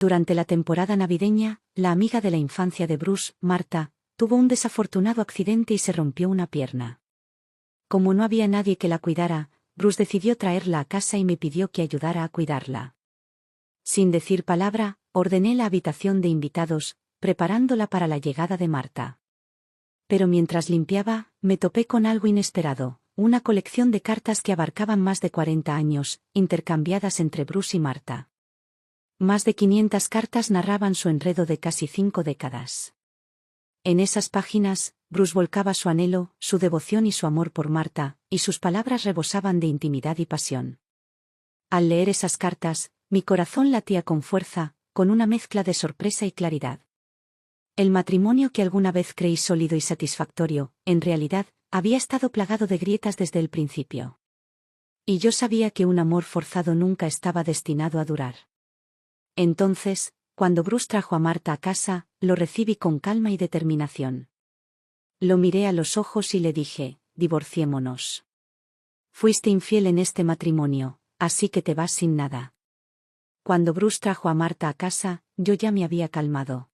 Durante la temporada navideña, la amiga de la infancia de Bruce, Marta, tuvo un desafortunado accidente y se rompió una pierna. Como no había nadie que la cuidara, Bruce decidió traerla a casa y me pidió que ayudara a cuidarla. Sin decir palabra, ordené la habitación de invitados, preparándola para la llegada de Marta. Pero mientras limpiaba, me topé con algo inesperado, una colección de cartas que abarcaban más de 40 años, intercambiadas entre Bruce y Marta. Más de 500 cartas narraban su enredo de casi 5 décadas. En esas páginas, Bruce volcaba su anhelo, su devoción y su amor por Marta, y sus palabras rebosaban de intimidad y pasión. Al leer esas cartas, mi corazón latía con fuerza, con una mezcla de sorpresa y claridad. El matrimonio que alguna vez creí sólido y satisfactorio, en realidad, había estado plagado de grietas desde el principio. Y yo sabía que un amor forzado nunca estaba destinado a durar. Entonces, cuando Bruce trajo a Marta a casa, lo recibí con calma y determinación. Lo miré a los ojos y le dije, divorciémonos. Fuiste infiel en este matrimonio, así que te vas sin nada. Cuando Bruce trajo a Marta a casa, yo ya me había calmado.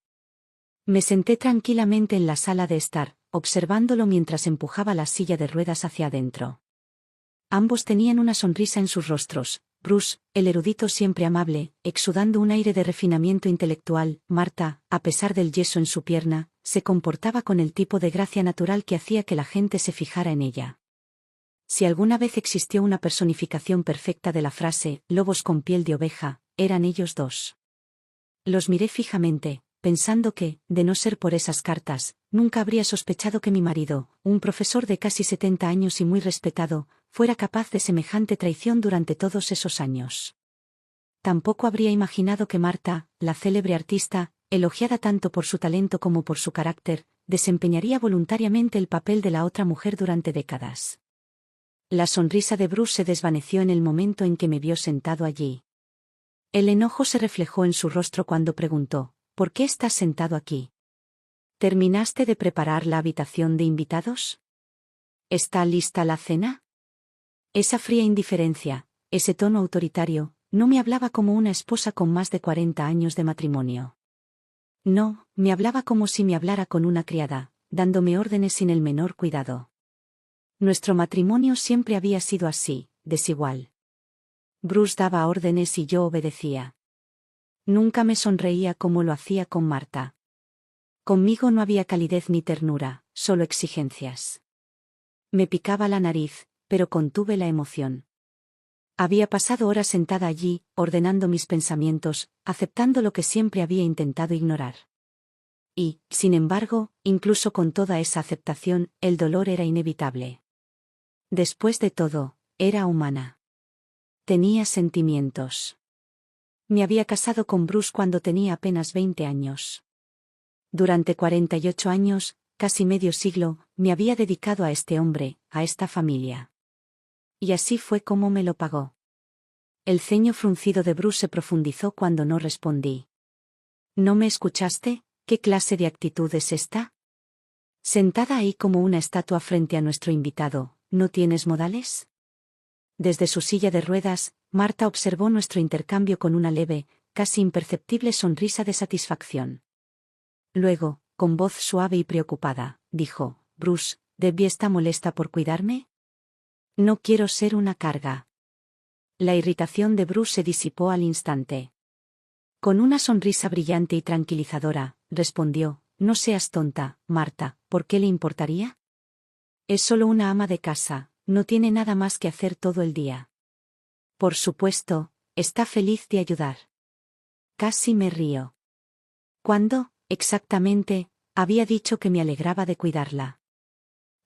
Me senté tranquilamente en la sala de estar, observándolo mientras empujaba la silla de ruedas hacia adentro. Ambos tenían una sonrisa en sus rostros, Bruce, el erudito siempre amable, exudando un aire de refinamiento intelectual. Marta, a pesar del yeso en su pierna, se comportaba con el tipo de gracia natural que hacía que la gente se fijara en ella. Si alguna vez existió una personificación perfecta de la frase, lobos con piel de oveja, eran ellos dos. Los miré fijamente, pensando que, de no ser por esas cartas, nunca habría sospechado que mi marido, un profesor de casi 70 años y muy respetado, fuera capaz de semejante traición durante todos esos años. Tampoco habría imaginado que Marta, la célebre artista, elogiada tanto por su talento como por su carácter, desempeñaría voluntariamente el papel de la otra mujer durante décadas. La sonrisa de Bruce se desvaneció en el momento en que me vio sentado allí. El enojo se reflejó en su rostro cuando preguntó, ¿por qué estás sentado aquí? ¿Terminaste de preparar la habitación de invitados? ¿Está lista la cena? Esa fría indiferencia, ese tono autoritario, no me hablaba como una esposa con más de 40 años de matrimonio. No, me hablaba como si me hablara con una criada, dándome órdenes sin el menor cuidado. Nuestro matrimonio siempre había sido así, desigual. Bruce daba órdenes y yo obedecía. Nunca me sonreía como lo hacía con Marta. Conmigo no había calidez ni ternura, solo exigencias. Me picaba la nariz, pero contuve la emoción. Había pasado horas sentada allí, ordenando mis pensamientos, aceptando lo que siempre había intentado ignorar. Y, sin embargo, incluso con toda esa aceptación, el dolor era inevitable. Después de todo, era humana. Tenía sentimientos. Me había casado con Bruce cuando tenía apenas 20 años. Durante 48 años, casi medio siglo, me había dedicado a este hombre, a esta familia. Y así fue como me lo pagó. El ceño fruncido de Bruce se profundizó cuando no respondí. ¿No me escuchaste? ¿Qué clase de actitud es esta? Sentada ahí como una estatua frente a nuestro invitado, ¿no tienes modales? Desde su silla de ruedas, Marta observó nuestro intercambio con una leve, casi imperceptible sonrisa de satisfacción. Luego, con voz suave y preocupada, dijo, Bruce, ¿Debbie está molesta por cuidarme? No quiero ser una carga. La irritación de Bruce se disipó al instante. Con una sonrisa brillante y tranquilizadora, respondió, no seas tonta, Marta, ¿por qué le importaría? Es solo una ama de casa, no tiene nada más que hacer todo el día. Por supuesto, está feliz de ayudar. Casi me río. ¿Cuándo, exactamente, había dicho que me alegraba de cuidarla?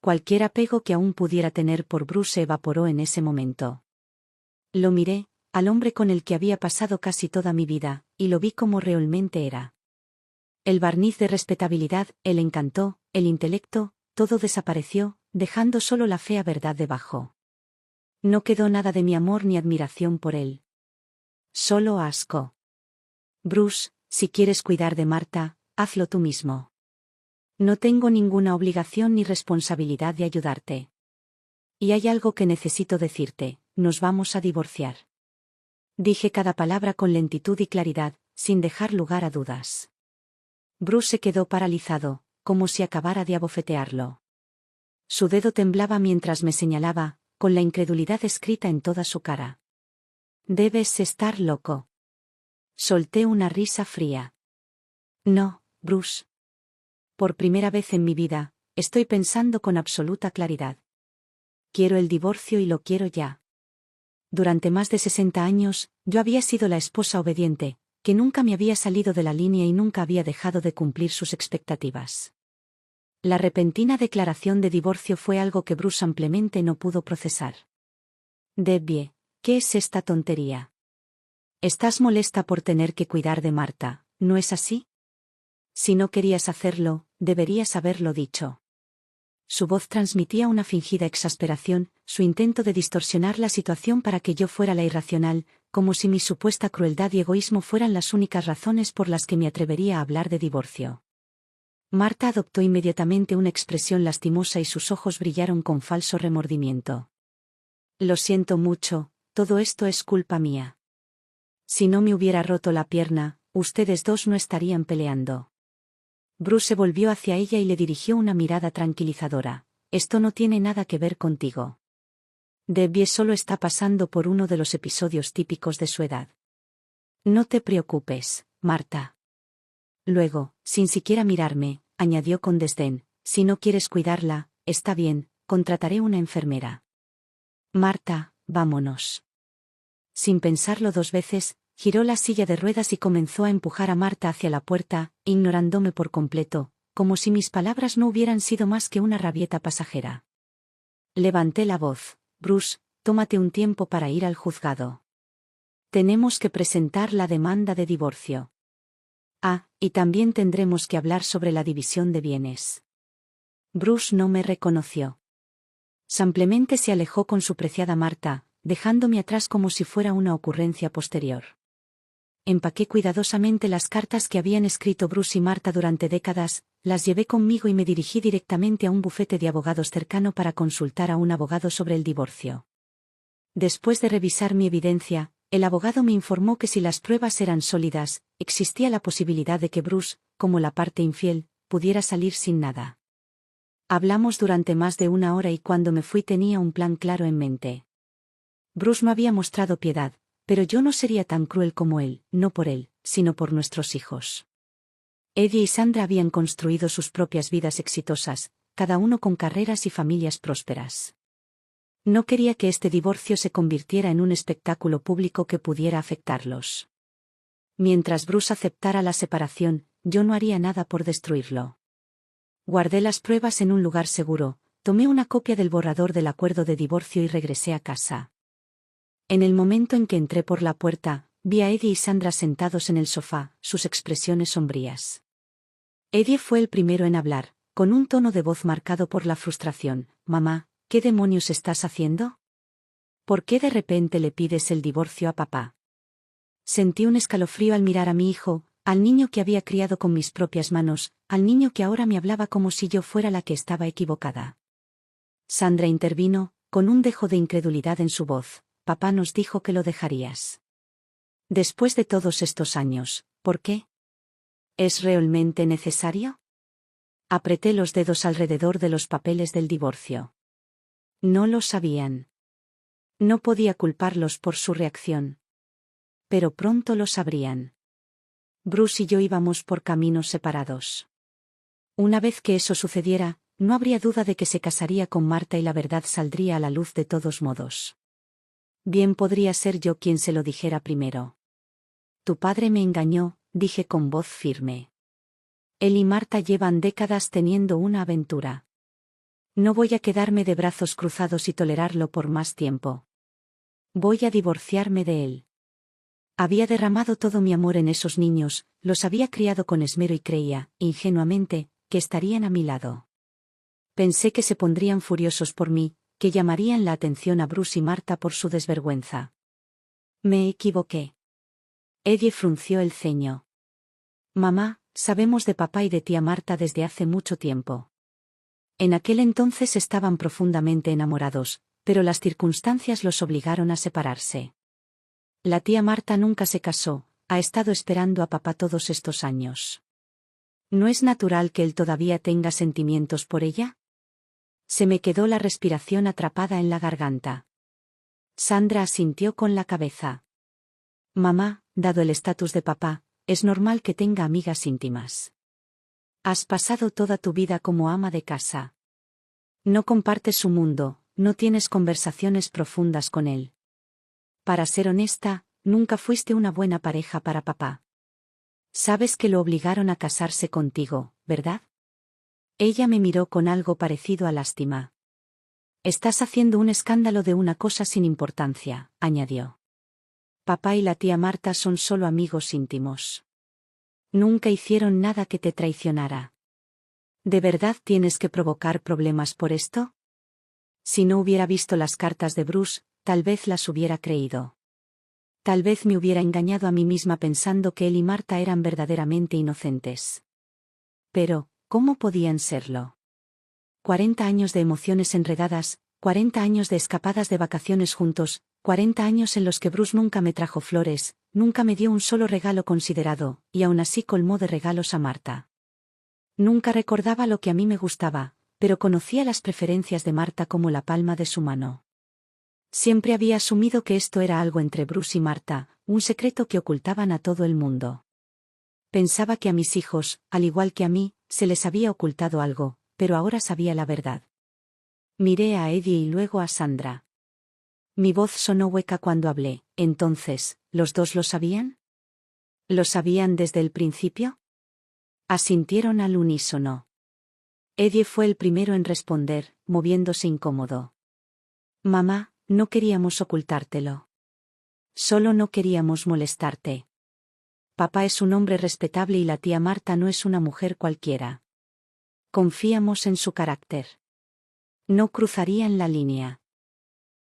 Cualquier apego que aún pudiera tener por Bruce se evaporó en ese momento. Lo miré, al hombre con el que había pasado casi toda mi vida, y lo vi como realmente era. El barniz de respetabilidad, el encanto, el intelecto, todo desapareció, dejando solo la fea verdad debajo. No quedó nada de mi amor ni admiración por él. Solo asco. Bruce, si quieres cuidar de Marta, hazlo tú mismo. No tengo ninguna obligación ni responsabilidad de ayudarte. Y hay algo que necesito decirte, nos vamos a divorciar. Dije cada palabra con lentitud y claridad, sin dejar lugar a dudas. Bruce se quedó paralizado, como si acabara de abofetearlo. Su dedo temblaba mientras me señalaba, con la incredulidad escrita en toda su cara. Debes estar loco. Solté una risa fría. No, Bruce. Por primera vez en mi vida, estoy pensando con absoluta claridad. Quiero el divorcio y lo quiero ya. Durante más de 60 años, yo había sido la esposa obediente, que nunca me había salido de la línea y nunca había dejado de cumplir sus expectativas. La repentina declaración de divorcio fue algo que Bruce ampliamente no pudo procesar. Debbie, ¿qué es esta tontería? Estás molesta por tener que cuidar de Marta, ¿no es así? Si no querías hacerlo, deberías haberlo dicho. Su voz transmitía una fingida exasperación, su intento de distorsionar la situación para que yo fuera la irracional, como si mi supuesta crueldad y egoísmo fueran las únicas razones por las que me atrevería a hablar de divorcio. Marta adoptó inmediatamente una expresión lastimosa y sus ojos brillaron con falso remordimiento. Lo siento mucho, todo esto es culpa mía. Si no me hubiera roto la pierna, ustedes dos no estarían peleando. Bruce se volvió hacia ella y le dirigió una mirada tranquilizadora. Esto no tiene nada que ver contigo. Debbie solo está pasando por uno de los episodios típicos de su edad. No te preocupes, Marta. Luego, sin siquiera mirarme, añadió con desdén, si no quieres cuidarla, está bien, contrataré una enfermera. Marta, vámonos. Sin pensarlo dos veces, giró la silla de ruedas y comenzó a empujar a Marta hacia la puerta, ignorándome por completo, como si mis palabras no hubieran sido más que una rabieta pasajera. Levanté la voz. Bruce, tómate un tiempo para ir al juzgado. Tenemos que presentar la demanda de divorcio. Y también tendremos que hablar sobre la división de bienes. Bruce no me reconoció. Simplemente se alejó con su preciada Marta, dejándome atrás como si fuera una ocurrencia posterior. Empaqué cuidadosamente las cartas que habían escrito Bruce y Marta durante décadas, las llevé conmigo y me dirigí directamente a un bufete de abogados cercano para consultar a un abogado sobre el divorcio. Después de revisar mi evidencia, el abogado me informó que si las pruebas eran sólidas, existía la posibilidad de que Bruce, como la parte infiel, pudiera salir sin nada. Hablamos durante más de una hora y cuando me fui tenía un plan claro en mente. Bruce no había mostrado piedad, pero yo no sería tan cruel como él, no por él, sino por nuestros hijos. Eddie y Sandra habían construido sus propias vidas exitosas, cada uno con carreras y familias prósperas. No quería que este divorcio se convirtiera en un espectáculo público que pudiera afectarlos. Mientras Bruce aceptara la separación, yo no haría nada por destruirlo. Guardé las pruebas en un lugar seguro, tomé una copia del borrador del acuerdo de divorcio y regresé a casa. En el momento en que entré por la puerta, vi a Eddie y Sandra sentados en el sofá, sus expresiones sombrías. Eddie fue el primero en hablar, con un tono de voz marcado por la frustración. Mamá, ¿qué demonios estás haciendo? ¿Por qué de repente le pides el divorcio a papá? Sentí un escalofrío al mirar a mi hijo, al niño que había criado con mis propias manos, al niño que ahora me hablaba como si yo fuera la que estaba equivocada. Sandra intervino, con un dejo de incredulidad en su voz. Papá nos dijo que lo dejarías. Después de todos estos años, ¿por qué? ¿Es realmente necesario? Apreté los dedos alrededor de los papeles del divorcio. No lo sabían. No podía culparlos por su reacción. Pero pronto lo sabrían. Bruce y yo íbamos por caminos separados. Una vez que eso sucediera, no habría duda de que se casaría con Marta y la verdad saldría a la luz de todos modos. Bien podría ser yo quien se lo dijera primero. Tu padre me engañó, dije con voz firme. Él y Marta llevan décadas teniendo una aventura. No voy a quedarme de brazos cruzados y tolerarlo por más tiempo. Voy a divorciarme de él. Había derramado todo mi amor en esos niños, los había criado con esmero y creía, ingenuamente, que estarían a mi lado. Pensé que se pondrían furiosos por mí, que llamarían la atención a Bruce y Marta por su desvergüenza. Me equivoqué. Eddie frunció el ceño. Mamá, sabemos de papá y de tía Marta desde hace mucho tiempo. En aquel entonces estaban profundamente enamorados, pero las circunstancias los obligaron a separarse. La tía Marta nunca se casó, ha estado esperando a papá todos estos años. ¿No es natural que él todavía tenga sentimientos por ella? Se me quedó la respiración atrapada en la garganta. Sandra asintió con la cabeza. Mamá, dado el estatus de papá, es normal que tenga amigas íntimas. Has pasado toda tu vida como ama de casa. No compartes su mundo, no tienes conversaciones profundas con él. Para ser honesta, nunca fuiste una buena pareja para papá. Sabes que lo obligaron a casarse contigo, ¿verdad? Ella me miró con algo parecido a lástima. Estás haciendo un escándalo de una cosa sin importancia, añadió. Papá y la tía Marta son solo amigos íntimos. Nunca hicieron nada que te traicionara. ¿De verdad tienes que provocar problemas por esto? Si no hubiera visto las cartas de Bruce, tal vez las hubiera creído. Tal vez me hubiera engañado a mí misma pensando que él y Marta eran verdaderamente inocentes. Pero, ¿cómo podían serlo? 40 años de emociones enredadas, 40 años de escapadas de vacaciones juntos, 40 años en los que Bruce nunca me trajo flores, nunca me dio un solo regalo considerado, y aún así colmó de regalos a Marta. Nunca recordaba lo que a mí me gustaba, pero conocía las preferencias de Marta como la palma de su mano. Siempre había asumido que esto era algo entre Bruce y Marta, un secreto que ocultaban a todo el mundo. Pensaba que a mis hijos, al igual que a mí, se les había ocultado algo, pero ahora sabía la verdad. Miré a Eddie y luego a Sandra. Mi voz sonó hueca cuando hablé. Entonces, ¿los dos lo sabían? ¿Lo sabían desde el principio? Asintieron al unísono. Eddie fue el primero en responder, moviéndose incómodo. Mamá, no queríamos ocultártelo. Solo no queríamos molestarte. Papá es un hombre respetable y la tía Marta no es una mujer cualquiera. Confiamos en su carácter. No cruzarían la línea.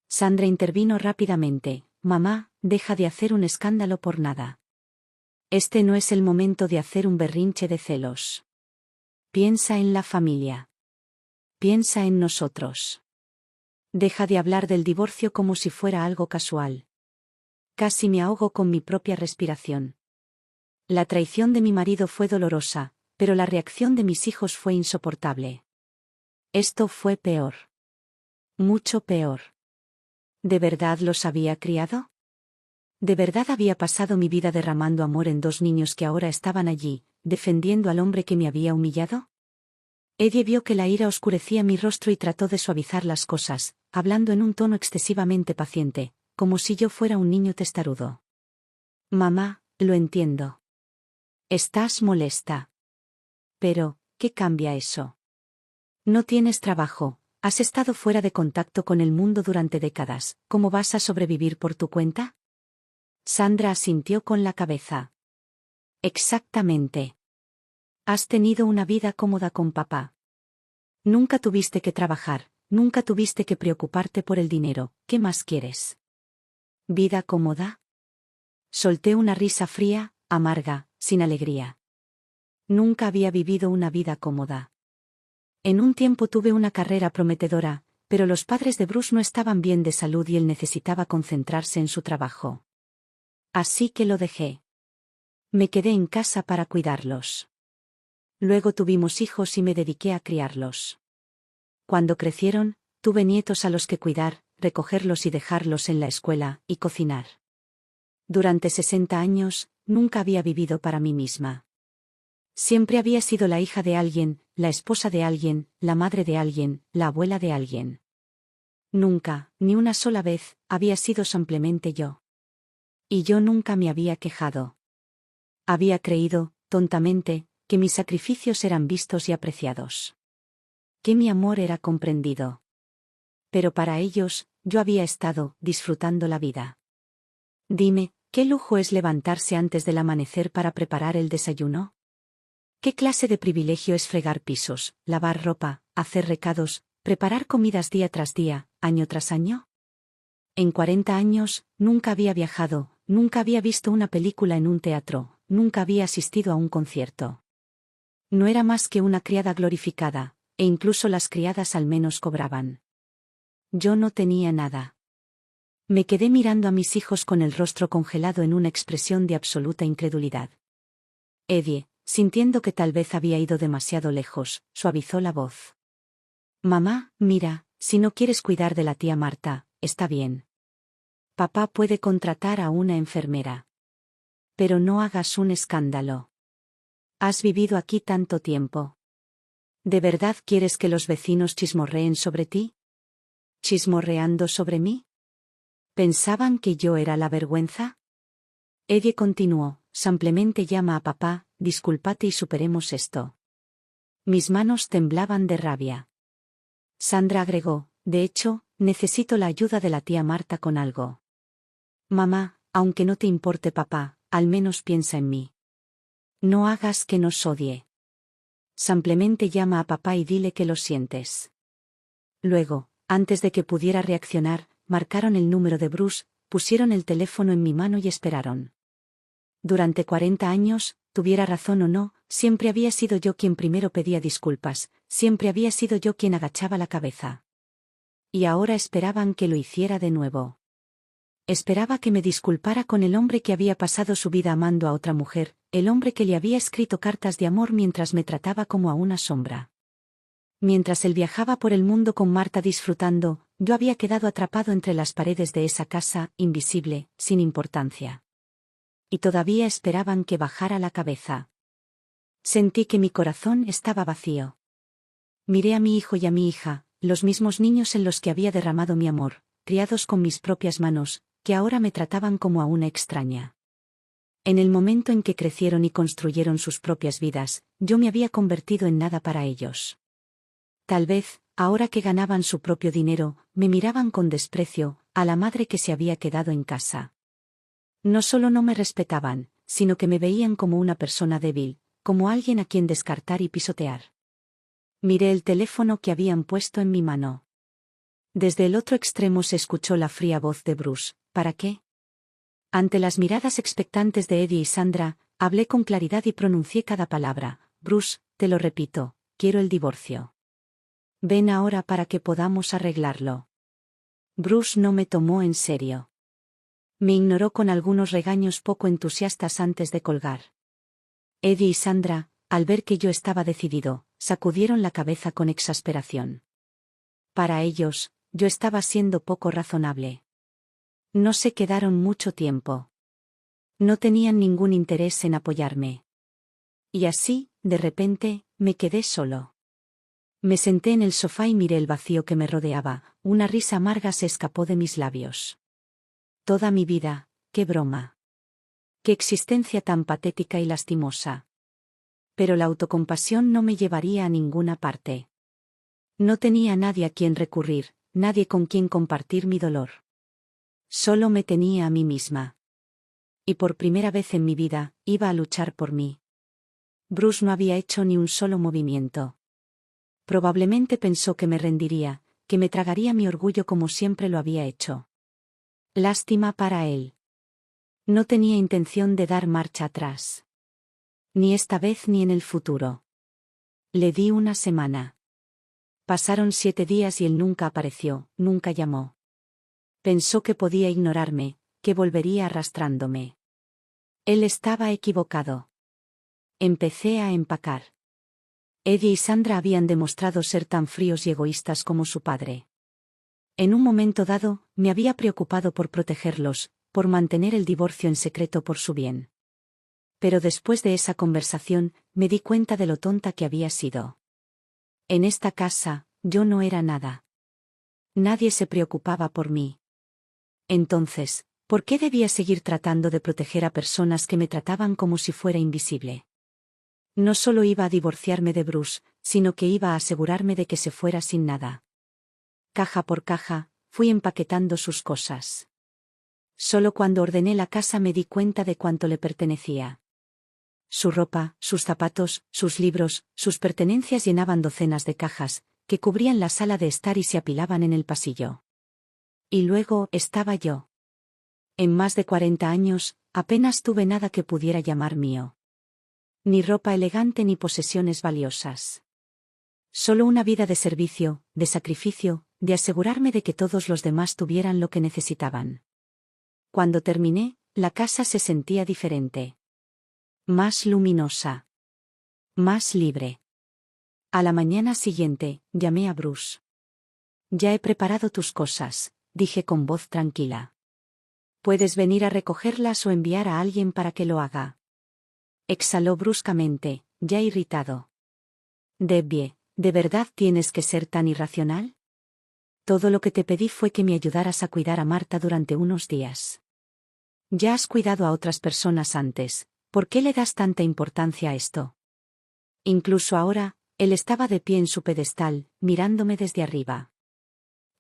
Sandra intervino rápidamente. Mamá, deja de hacer un escándalo por nada. Este no es el momento de hacer un berrinche de celos. Piensa en la familia. Piensa en nosotros. Deja de hablar del divorcio como si fuera algo casual. Casi me ahogo con mi propia respiración. La traición de mi marido fue dolorosa, pero la reacción de mis hijos fue insoportable. Esto fue peor. Mucho peor. ¿De verdad los había criado? ¿De verdad había pasado mi vida derramando amor en dos niños que ahora estaban allí, defendiendo al hombre que me había humillado? Eddie vio que la ira oscurecía mi rostro y trató de suavizar las cosas, hablando en un tono excesivamente paciente, como si yo fuera un niño testarudo. Mamá, lo entiendo. Estás molesta. Pero, ¿qué cambia eso? No tienes trabajo, has estado fuera de contacto con el mundo durante décadas, ¿cómo vas a sobrevivir por tu cuenta? Sandra asintió con la cabeza. Exactamente. Has tenido una vida cómoda con papá. Nunca tuviste que trabajar, nunca tuviste que preocuparte por el dinero, ¿qué más quieres? ¿Vida cómoda? Solté una risa fría, amarga, sin alegría. Nunca había vivido una vida cómoda. En un tiempo tuve una carrera prometedora, pero los padres de Bruce no estaban bien de salud y él necesitaba concentrarse en su trabajo. Así que lo dejé. Me quedé en casa para cuidarlos. Luego tuvimos hijos y me dediqué a criarlos. Cuando crecieron, tuve nietos a los que cuidar, recogerlos y dejarlos en la escuela, y cocinar. Durante 60 años, nunca había vivido para mí misma. Siempre había sido la hija de alguien, la esposa de alguien, la madre de alguien, la abuela de alguien. Nunca, ni una sola vez, había sido simplemente yo. Y yo nunca me había quejado. Había creído, tontamente, que mis sacrificios eran vistos y apreciados. Que mi amor era comprendido. Pero para ellos, yo había estado disfrutando la vida. Dime, ¿qué lujo es levantarse antes del amanecer para preparar el desayuno? ¿Qué clase de privilegio es fregar pisos, lavar ropa, hacer recados, preparar comidas día tras día, año tras año? En 40 años, nunca había viajado, nunca había visto una película en un teatro, nunca había asistido a un concierto. No era más que una criada glorificada, e incluso las criadas al menos cobraban. Yo no tenía nada. Me quedé mirando a mis hijos con el rostro congelado en una expresión de absoluta incredulidad. Eddie, sintiendo que tal vez había ido demasiado lejos, suavizó la voz. Mamá, mira, si no quieres cuidar de la tía Marta, está bien. Papá puede contratar a una enfermera. Pero no hagas un escándalo. Has vivido aquí tanto tiempo. ¿De verdad quieres que los vecinos chismorreen sobre ti? ¿Chismorreando sobre mí? ¿Pensaban que yo era la vergüenza? Eddie continuó, simplemente llama a papá, discúlpate y superemos esto. Mis manos temblaban de rabia. Sandra agregó, de hecho, necesito la ayuda de la tía Marta con algo. Mamá, aunque no te importe papá, al menos piensa en mí. No hagas que nos odie. Simplemente llama a papá y dile que lo sientes. Luego, antes de que pudiera reaccionar, marcaron el número de Bruce, pusieron el teléfono en mi mano y esperaron. Durante 40 años, tuviera razón o no, siempre había sido yo quien primero pedía disculpas, siempre había sido yo quien agachaba la cabeza. Y ahora esperaban que lo hiciera de nuevo. Esperaba que me disculpara con el hombre que había pasado su vida amando a otra mujer, el hombre que le había escrito cartas de amor mientras me trataba como a una sombra. Mientras él viajaba por el mundo con Marta disfrutando, yo había quedado atrapado entre las paredes de esa casa, invisible, sin importancia. Y todavía esperaban que bajara la cabeza. Sentí que mi corazón estaba vacío. Miré a mi hijo y a mi hija, los mismos niños en los que había derramado mi amor, criados con mis propias manos, que ahora me trataban como a una extraña. En el momento en que crecieron y construyeron sus propias vidas, yo me había convertido en nada para ellos. Tal vez, ahora que ganaban su propio dinero, me miraban con desprecio, a la madre que se había quedado en casa. No solo no me respetaban, sino que me veían como una persona débil, como alguien a quien descartar y pisotear. Miré el teléfono que habían puesto en mi mano. Desde el otro extremo se escuchó la fría voz de Bruce. ¿Para qué? Ante las miradas expectantes de Eddie y Sandra, hablé con claridad y pronuncié cada palabra. Bruce, te lo repito, quiero el divorcio. Ven ahora para que podamos arreglarlo. Bruce no me tomó en serio. Me ignoró con algunos regaños poco entusiastas antes de colgar. Eddie y Sandra, al ver que yo estaba decidido, sacudieron la cabeza con exasperación. Para ellos, yo estaba siendo poco razonable. No se quedaron mucho tiempo. No tenían ningún interés en apoyarme. Y así, de repente, me quedé solo. Me senté en el sofá y miré el vacío que me rodeaba, una risa amarga se escapó de mis labios. Toda mi vida, qué broma. Qué existencia tan patética y lastimosa. Pero la autocompasión no me llevaría a ninguna parte. No tenía a nadie a quien recurrir, nadie con quien compartir mi dolor. Solo me tenía a mí misma. Y por primera vez en mi vida, iba a luchar por mí. Bruce no había hecho ni un solo movimiento. Probablemente pensó que me rendiría, que me tragaría mi orgullo como siempre lo había hecho. Lástima para él. No tenía intención de dar marcha atrás. Ni esta vez ni en el futuro. Le di una semana. Pasaron 7 días y él nunca apareció, nunca llamó. Pensó que podía ignorarme, que volvería arrastrándome. Él estaba equivocado. Empecé a empacar. Eddie y Sandra habían demostrado ser tan fríos y egoístas como su padre. En un momento dado, me había preocupado por protegerlos, por mantener el divorcio en secreto por su bien. Pero después de esa conversación, me di cuenta de lo tonta que había sido. En esta casa, yo no era nada. Nadie se preocupaba por mí. Entonces, ¿por qué debía seguir tratando de proteger a personas que me trataban como si fuera invisible? No solo iba a divorciarme de Bruce, sino que iba a asegurarme de que se fuera sin nada. Caja por caja, fui empaquetando sus cosas. Solo cuando ordené la casa me di cuenta de cuánto le pertenecía. Su ropa, sus zapatos, sus libros, sus pertenencias llenaban docenas de cajas, que cubrían la sala de estar y se apilaban en el pasillo. Y luego estaba yo. En más de 40 años, apenas tuve nada que pudiera llamar mío. Ni ropa elegante ni posesiones valiosas. Solo una vida de servicio, de sacrificio, de asegurarme de que todos los demás tuvieran lo que necesitaban. Cuando terminé, la casa se sentía diferente. Más luminosa. Más libre. A la mañana siguiente, llamé a Bruce. Ya he preparado tus cosas, dije con voz tranquila. Puedes venir a recogerlas o enviar a alguien para que lo haga. Exhaló bruscamente, ya irritado. Debbie, ¿de verdad tienes que ser tan irracional? Todo lo que te pedí fue que me ayudaras a cuidar a Marta durante unos días. Ya has cuidado a otras personas antes, ¿por qué le das tanta importancia a esto? Incluso ahora, él estaba de pie en su pedestal, mirándome desde arriba.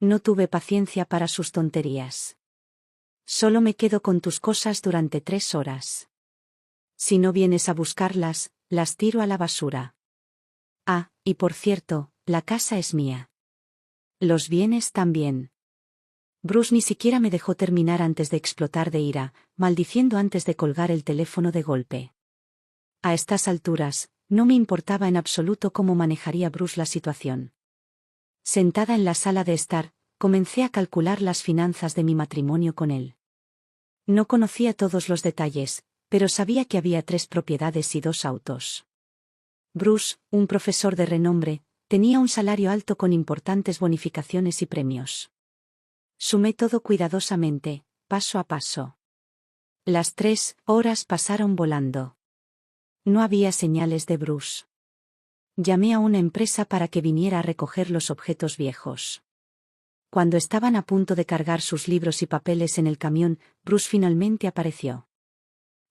No tuve paciencia para sus tonterías. Solo me quedo con tus cosas durante 3 horas. Si no vienes a buscarlas, las tiro a la basura. Ah, y por cierto, la casa es mía. Los bienes también. Bruce ni siquiera me dejó terminar antes de explotar de ira, maldiciendo antes de colgar el teléfono de golpe. A estas alturas, no me importaba en absoluto cómo manejaría Bruce la situación. Sentada en la sala de estar, comencé a calcular las finanzas de mi matrimonio con él. No conocía todos los detalles, pero sabía que había 3 propiedades y 2 autos. Bruce, un profesor de renombre, tenía un salario alto con importantes bonificaciones y premios. Sumé todo cuidadosamente, paso a paso. Las 3 horas pasaron volando. No había señales de Bruce. Llamé a una empresa para que viniera a recoger los objetos viejos. Cuando estaban a punto de cargar sus libros y papeles en el camión, Bruce finalmente apareció.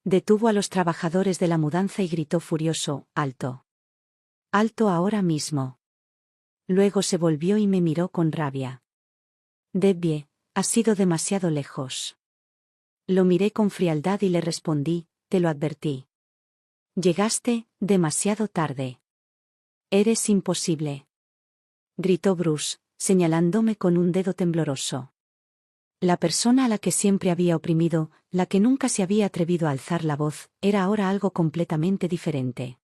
Detuvo a los trabajadores de la mudanza y gritó furioso, «¡Alto! ¡Alto ahora mismo!». Luego se volvió y me miró con rabia. «Debbie, has sido demasiado lejos». Lo miré con frialdad y le respondí, «Te lo advertí. Llegaste demasiado tarde. Eres imposible», gritó Bruce, señalándome con un dedo tembloroso. La persona a la que siempre había oprimido, la que nunca se había atrevido a alzar la voz, era ahora algo completamente diferente.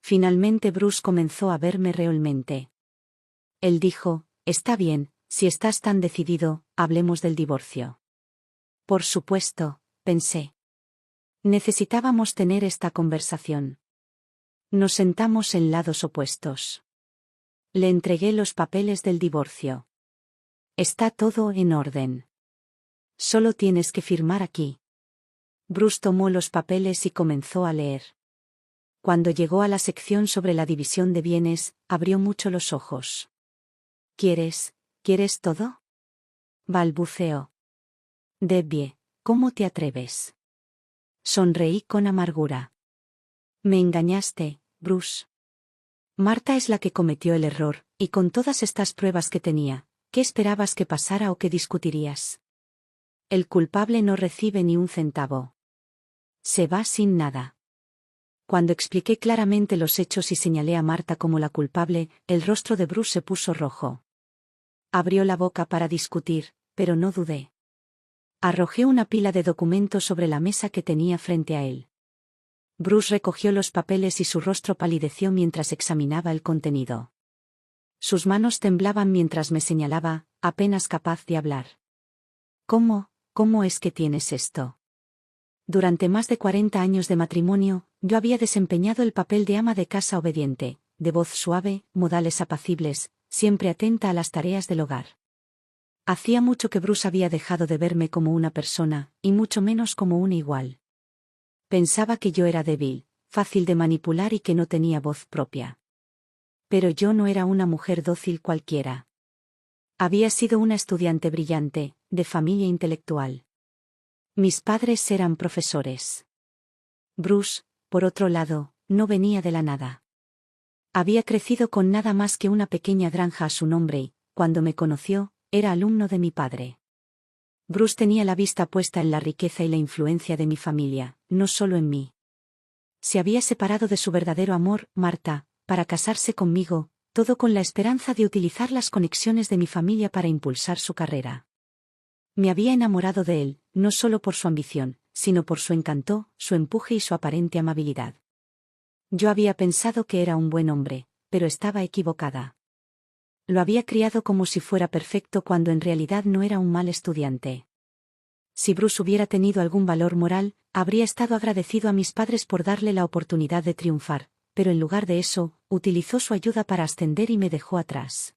Finalmente Bruce comenzó a verme realmente. Él dijo, «Está bien, si estás tan decidido, hablemos del divorcio». Por supuesto, pensé. Necesitábamos tener esta conversación. Nos sentamos en lados opuestos. Le entregué los papeles del divorcio. «Está todo en orden. Solo tienes que firmar aquí». Bruce tomó los papeles y comenzó a leer. Cuando llegó a la sección sobre la división de bienes, abrió mucho los ojos. ¿Quieres todo?», balbuceó. «Debbie, ¿cómo te atreves?». Sonreí con amargura. «Me engañaste, Bruce. Marta es la que cometió el error, y con todas estas pruebas que tenía, ¿qué esperabas que pasara o que discutirías? El culpable no recibe ni un centavo. Se va sin nada». Cuando expliqué claramente los hechos y señalé a Marta como la culpable, el rostro de Bruce se puso rojo. Abrió la boca para discutir, pero no dudé. Arrojé una pila de documentos sobre la mesa que tenía frente a él. Bruce recogió los papeles y su rostro palideció mientras examinaba el contenido. Sus manos temblaban mientras me señalaba, apenas capaz de hablar. ¿Cómo es que tienes esto? Durante más de 40 años de matrimonio, yo había desempeñado el papel de ama de casa obediente, de voz suave, modales apacibles, siempre atenta a las tareas del hogar. Hacía mucho que Bruce había dejado de verme como una persona, y mucho menos como un igual. Pensaba que yo era débil, fácil de manipular y que no tenía voz propia. Pero yo no era una mujer dócil cualquiera. Había sido una estudiante brillante, de familia intelectual. Mis padres eran profesores. Bruce, por otro lado, no venía de la nada. Había crecido con nada más que una pequeña granja a su nombre y, cuando me conoció, era alumno de mi padre. Bruce tenía la vista puesta en la riqueza y la influencia de mi familia, no solo en mí. Se había separado de su verdadero amor, Marta, para casarse conmigo, todo con la esperanza de utilizar las conexiones de mi familia para impulsar su carrera. Me había enamorado de él, no solo por su ambición, sino por su encanto, su empuje y su aparente amabilidad. Yo había pensado que era un buen hombre, pero estaba equivocada. Lo había criado como si fuera perfecto cuando en realidad no era un mal estudiante. Si Bruce hubiera tenido algún valor moral, habría estado agradecido a mis padres por darle la oportunidad de triunfar, pero en lugar de eso, utilizó su ayuda para ascender y me dejó atrás.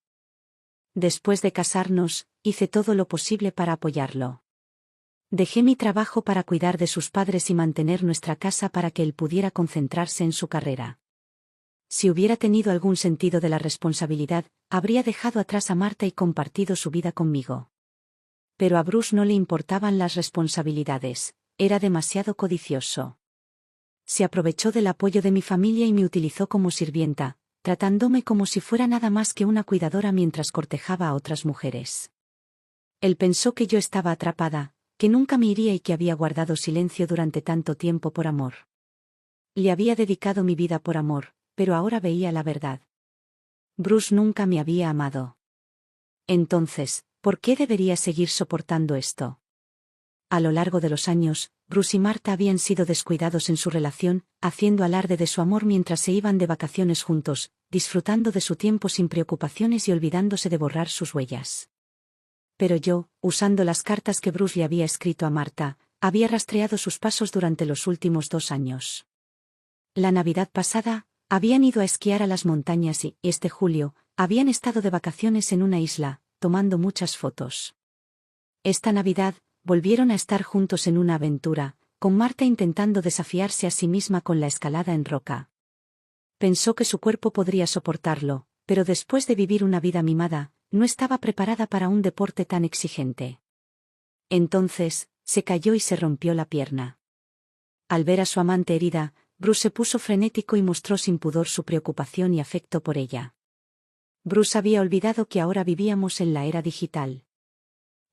Después de casarnos, hice todo lo posible para apoyarlo. Dejé mi trabajo para cuidar de sus padres y mantener nuestra casa para que él pudiera concentrarse en su carrera. Si hubiera tenido algún sentido de la responsabilidad, habría dejado atrás a Marta y compartido su vida conmigo. Pero a Bruce no le importaban las responsabilidades, era demasiado codicioso. Se aprovechó del apoyo de mi familia y me utilizó como sirvienta, tratándome como si fuera nada más que una cuidadora mientras cortejaba a otras mujeres. Él pensó que yo estaba atrapada, que nunca me iría y que había guardado silencio durante tanto tiempo por amor. Le había dedicado mi vida por amor, pero ahora veía la verdad. Bruce nunca me había amado. Entonces, ¿por qué debería seguir soportando esto? A lo largo de los años, Bruce y Marta habían sido descuidados en su relación, haciendo alarde de su amor mientras se iban de vacaciones juntos, disfrutando de su tiempo sin preocupaciones y olvidándose de borrar sus huellas. Pero yo, usando las cartas que Bruce le había escrito a Marta, había rastreado sus pasos durante los últimos 2 años. La Navidad pasada, habían ido a esquiar a las montañas y, este julio, habían estado de vacaciones en una isla, tomando muchas fotos. Esta Navidad, volvieron a estar juntos en una aventura, con Marta intentando desafiarse a sí misma con la escalada en roca. Pensó que su cuerpo podría soportarlo, pero después de vivir una vida mimada, no estaba preparada para un deporte tan exigente. Entonces, se cayó y se rompió la pierna. Al ver a su amante herida, Bruce se puso frenético y mostró sin pudor su preocupación y afecto por ella. Bruce había olvidado que ahora vivíamos en la era digital.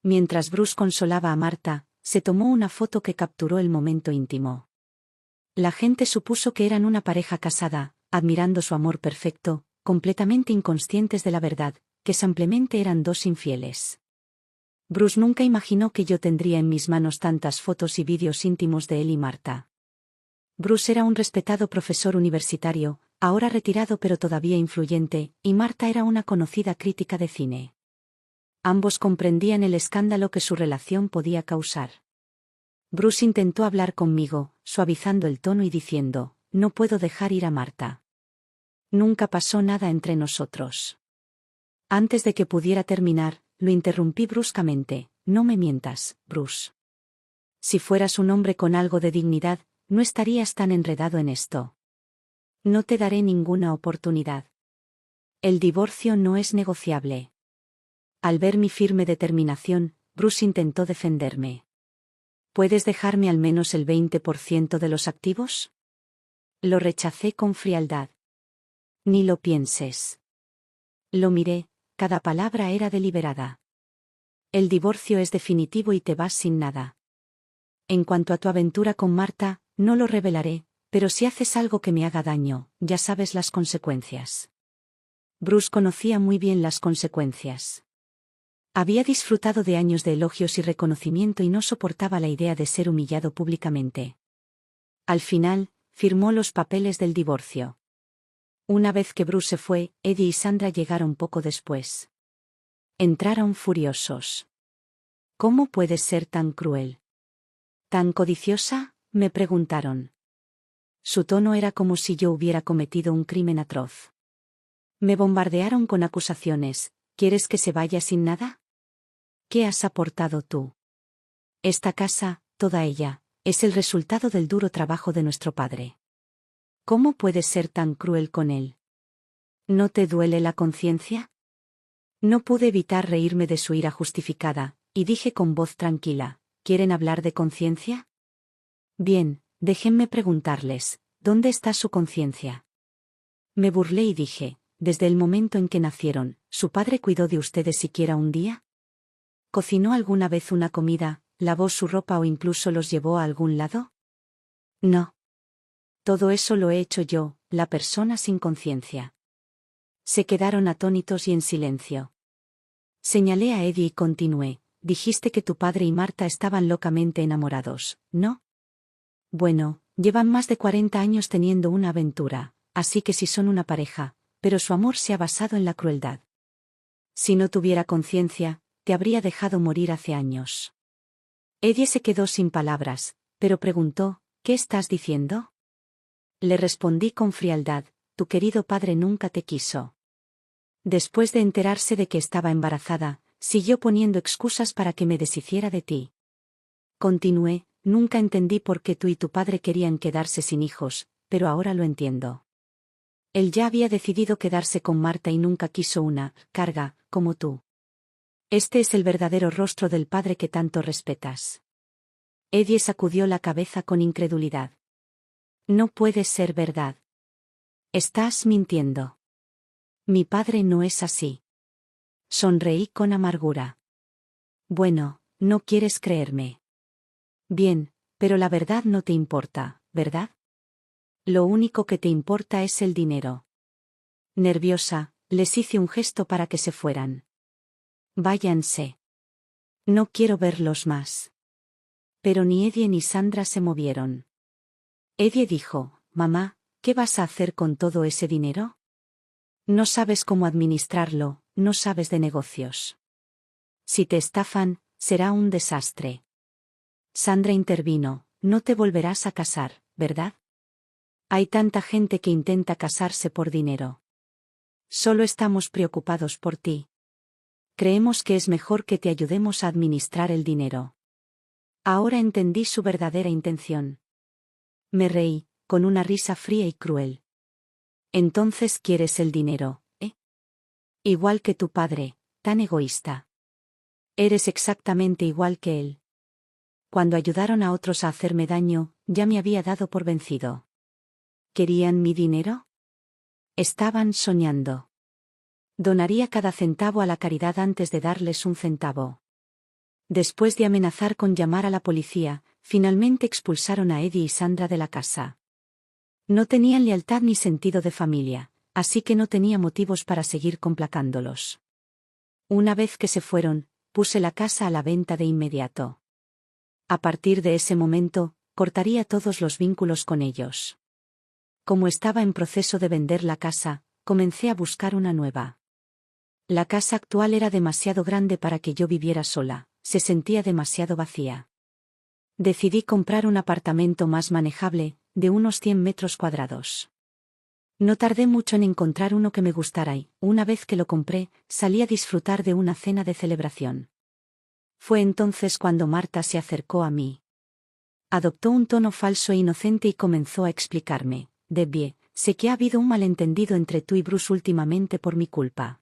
Mientras Bruce consolaba a Marta, se tomó una foto que capturó el momento íntimo. La gente supuso que eran una pareja casada, admirando su amor perfecto, completamente inconscientes de la verdad, que simplemente eran 2 infieles. Bruce nunca imaginó que yo tendría en mis manos tantas fotos y vídeos íntimos de él y Marta. Bruce era un respetado profesor universitario, ahora retirado pero todavía influyente, y Marta era una conocida crítica de cine. Ambos comprendían el escándalo que su relación podía causar. Bruce intentó hablar conmigo, suavizando el tono y diciendo, no puedo dejar ir a Marta. Nunca pasó nada entre nosotros. Antes de que pudiera terminar, lo interrumpí bruscamente, no me mientas, Bruce. Si fueras un hombre con algo de dignidad, no estarías tan enredado en esto. No te daré ninguna oportunidad. El divorcio no es negociable. Al ver mi firme determinación, Bruce intentó defenderme. ¿Puedes dejarme al menos el 20% de los activos? Lo rechacé con frialdad. Ni lo pienses. Lo miré, cada palabra era deliberada. El divorcio es definitivo y te vas sin nada. En cuanto a tu aventura con Marta, no lo revelaré, pero si haces algo que me haga daño, ya sabes las consecuencias. Bruce conocía muy bien las consecuencias. Había disfrutado de años de elogios y reconocimiento y no soportaba la idea de ser humillado públicamente. Al final, firmó los papeles del divorcio. Una vez que Bruce se fue, Eddie y Sandra llegaron poco después. Entraron furiosos. ¿Cómo puedes ser tan cruel? ¿Tan codiciosa?, me preguntaron. Su tono era como si yo hubiera cometido un crimen atroz. Me bombardearon con acusaciones. ¿Quieres que se vaya sin nada? ¿Qué has aportado tú? Esta casa, toda ella, es el resultado del duro trabajo de nuestro padre. ¿Cómo puedes ser tan cruel con él? ¿No te duele la conciencia? No pude evitar reírme de su ira justificada, y dije con voz tranquila, ¿quieren hablar de conciencia? Bien, déjenme preguntarles, ¿dónde está su conciencia? Me burlé y dije, desde el momento en que nacieron, ¿su padre cuidó de ustedes siquiera un día? ¿Cocinó alguna vez una comida, lavó su ropa o incluso los llevó a algún lado? No. Todo eso lo he hecho yo, la persona sin conciencia. Se quedaron atónitos y en silencio. Señalé a Eddie y continué, dijiste que tu padre y Marta estaban locamente enamorados, ¿no? Bueno, llevan más de 40 años teniendo una aventura, así que sí son una pareja, pero su amor se ha basado en la crueldad. Si no tuviera conciencia, te habría dejado morir hace años. Eddie se quedó sin palabras, pero preguntó, ¿qué estás diciendo? Le respondí con frialdad, tu querido padre nunca te quiso. Después de enterarse de que estaba embarazada, siguió poniendo excusas para que me deshiciera de ti. Continué, nunca entendí por qué tú y tu padre querían quedarse sin hijos, pero ahora lo entiendo. Él ya había decidido quedarse con Marta y nunca quiso una carga, como tú. Este es el verdadero rostro del padre que tanto respetas. Eddie sacudió la cabeza con incredulidad. No puede ser verdad. Estás mintiendo. Mi padre no es así. Sonreí con amargura. Bueno, no quieres creerme. Bien, pero la verdad no te importa, ¿verdad? Lo único que te importa es el dinero. Nerviosa, les hice un gesto para que se fueran. Váyanse. No quiero verlos más. Pero ni Eddie ni Sandra se movieron. Eddie dijo, mamá, ¿qué vas a hacer con todo ese dinero? No sabes cómo administrarlo, no sabes de negocios. Si te estafan, será un desastre. Sandra intervino, no te volverás a casar, ¿verdad? Hay tanta gente que intenta casarse por dinero. Solo estamos preocupados por ti. Creemos que es mejor que te ayudemos a administrar el dinero. Ahora entendí su verdadera intención. Me reí, con una risa fría y cruel. Entonces quieres el dinero, ¿eh? Igual que tu padre, tan egoísta. Eres exactamente igual que él. Cuando ayudaron a otros a hacerme daño, ya me había dado por vencido. ¿Querían mi dinero? Estaban soñando. Donaría cada centavo a la caridad antes de darles un centavo. Después de amenazar con llamar a la policía, finalmente expulsaron a Eddie y Sandra de la casa. No tenían lealtad ni sentido de familia, así que no tenía motivos para seguir complacándolos. Una vez que se fueron, puse la casa a la venta de inmediato. A partir de ese momento, cortaría todos los vínculos con ellos. Como estaba en proceso de vender la casa, comencé a buscar una nueva. La casa actual era demasiado grande para que yo viviera sola, se sentía demasiado vacía. Decidí comprar un apartamento más manejable, de unos 100 metros cuadrados. No tardé mucho en encontrar uno que me gustara y, una vez que lo compré, salí a disfrutar de una cena de celebración. Fue entonces cuando Marta se acercó a mí. Adoptó un tono falso e inocente y comenzó a explicarme, Debbie, sé que ha habido un malentendido entre tú y Bruce últimamente por mi culpa.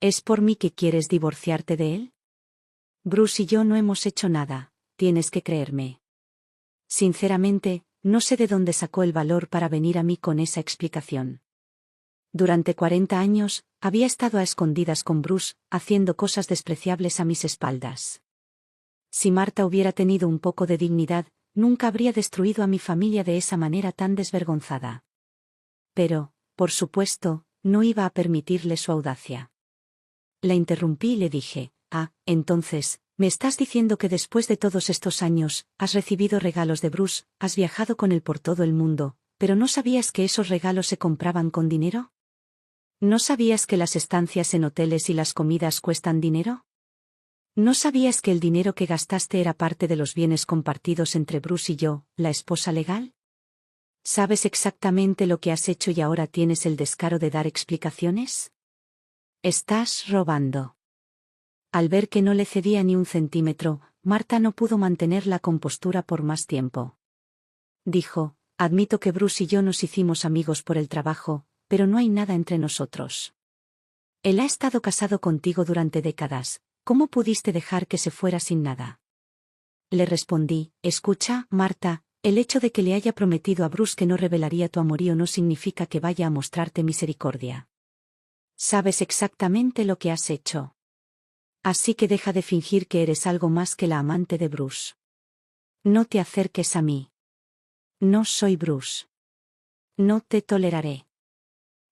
¿Es por mí que quieres divorciarte de él? Bruce y yo no hemos hecho nada, tienes que creerme. Sinceramente, no sé de dónde sacó el valor para venir a mí con esa explicación. Durante 40 años, había estado a escondidas con Bruce, haciendo cosas despreciables a mis espaldas. Si Marta hubiera tenido un poco de dignidad, nunca habría destruido a mi familia de esa manera tan desvergonzada. Pero, por supuesto, no iba a permitirle su audacia. La interrumpí y le dije, entonces, ¿me estás diciendo que después de todos estos años, has recibido regalos de Bruce, has viajado con él por todo el mundo, pero no sabías que esos regalos se compraban con dinero? ¿No sabías que las estancias en hoteles y las comidas cuestan dinero? ¿No sabías que el dinero que gastaste era parte de los bienes compartidos entre Bruce y yo, la esposa legal? ¿Sabes exactamente lo que has hecho y ahora tienes el descaro de dar explicaciones? Estás robando. Al ver que no le cedía ni un centímetro, Marta no pudo mantener la compostura por más tiempo. Dijo, admito que Bruce y yo nos hicimos amigos por el trabajo, pero no hay nada entre nosotros. Él ha estado casado contigo durante décadas, ¿cómo pudiste dejar que se fuera sin nada? Le respondí, escucha, Marta, el hecho de que le haya prometido a Bruce que no revelaría tu amorío no significa que vaya a mostrarte misericordia. Sabes exactamente lo que has hecho. Así que deja de fingir que eres algo más que la amante de Bruce. No te acerques a mí. No soy Bruce. No te toleraré.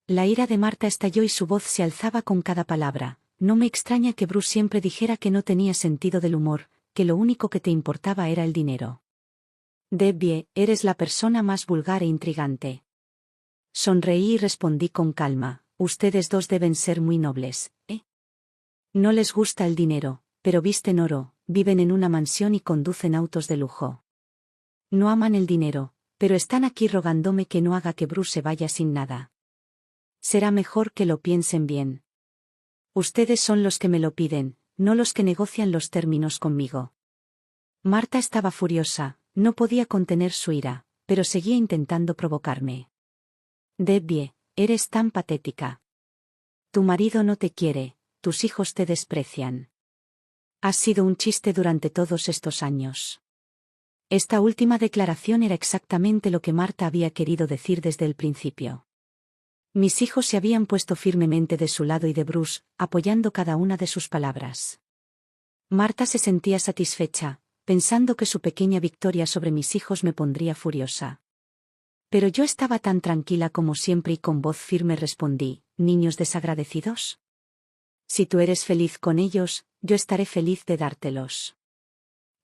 La ira de Marta estalló y su voz se alzaba con cada palabra. No me extraña que Bruce siempre dijera que no tenía sentido del humor, que lo único que te importaba era el dinero. Debbie, eres la persona más vulgar e intrigante. Sonreí y respondí con calma, ustedes dos deben ser muy nobles, ¿eh? No les gusta el dinero, pero visten oro, viven en una mansión y conducen autos de lujo. No aman el dinero, pero están aquí rogándome que no haga que Bruce se vaya sin nada. Será mejor que lo piensen bien. Ustedes son los que me lo piden, no los que negocian los términos conmigo. Marta estaba furiosa, no podía contener su ira, pero seguía intentando provocarme. Debbie, eres tan patética. Tu marido no te quiere, tus hijos te desprecian. Has sido un chiste durante todos estos años. Esta última declaración era exactamente lo que Marta había querido decir desde el principio. Mis hijos se habían puesto firmemente de su lado y de Bruce, apoyando cada una de sus palabras. Marta se sentía satisfecha, pensando que su pequeña victoria sobre mis hijos me pondría furiosa. Pero yo estaba tan tranquila como siempre y con voz firme respondí, ¿niños desagradecidos? Si tú eres feliz con ellos, yo estaré feliz de dártelos.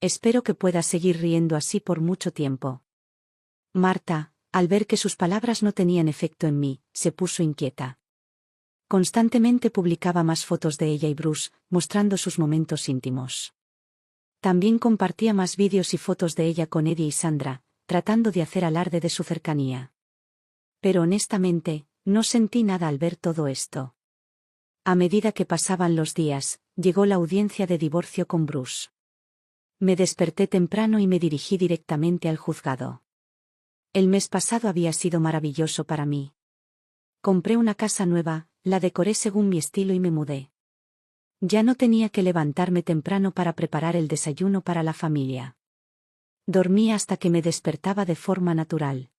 Espero que puedas seguir riendo así por mucho tiempo. Marta, al ver que sus palabras no tenían efecto en mí, se puso inquieta. Constantemente publicaba más fotos de ella y Bruce, mostrando sus momentos íntimos. También compartía más vídeos y fotos de ella con Eddie y Sandra, tratando de hacer alarde de su cercanía. Pero honestamente, no sentí nada al ver todo esto. A medida que pasaban los días, llegó la audiencia de divorcio con Bruce. Me desperté temprano y me dirigí directamente al juzgado. El mes pasado había sido maravilloso para mí. Compré una casa nueva, la decoré según mi estilo y me mudé. Ya no tenía que levantarme temprano para preparar el desayuno para la familia. Dormía hasta que me despertaba de forma natural.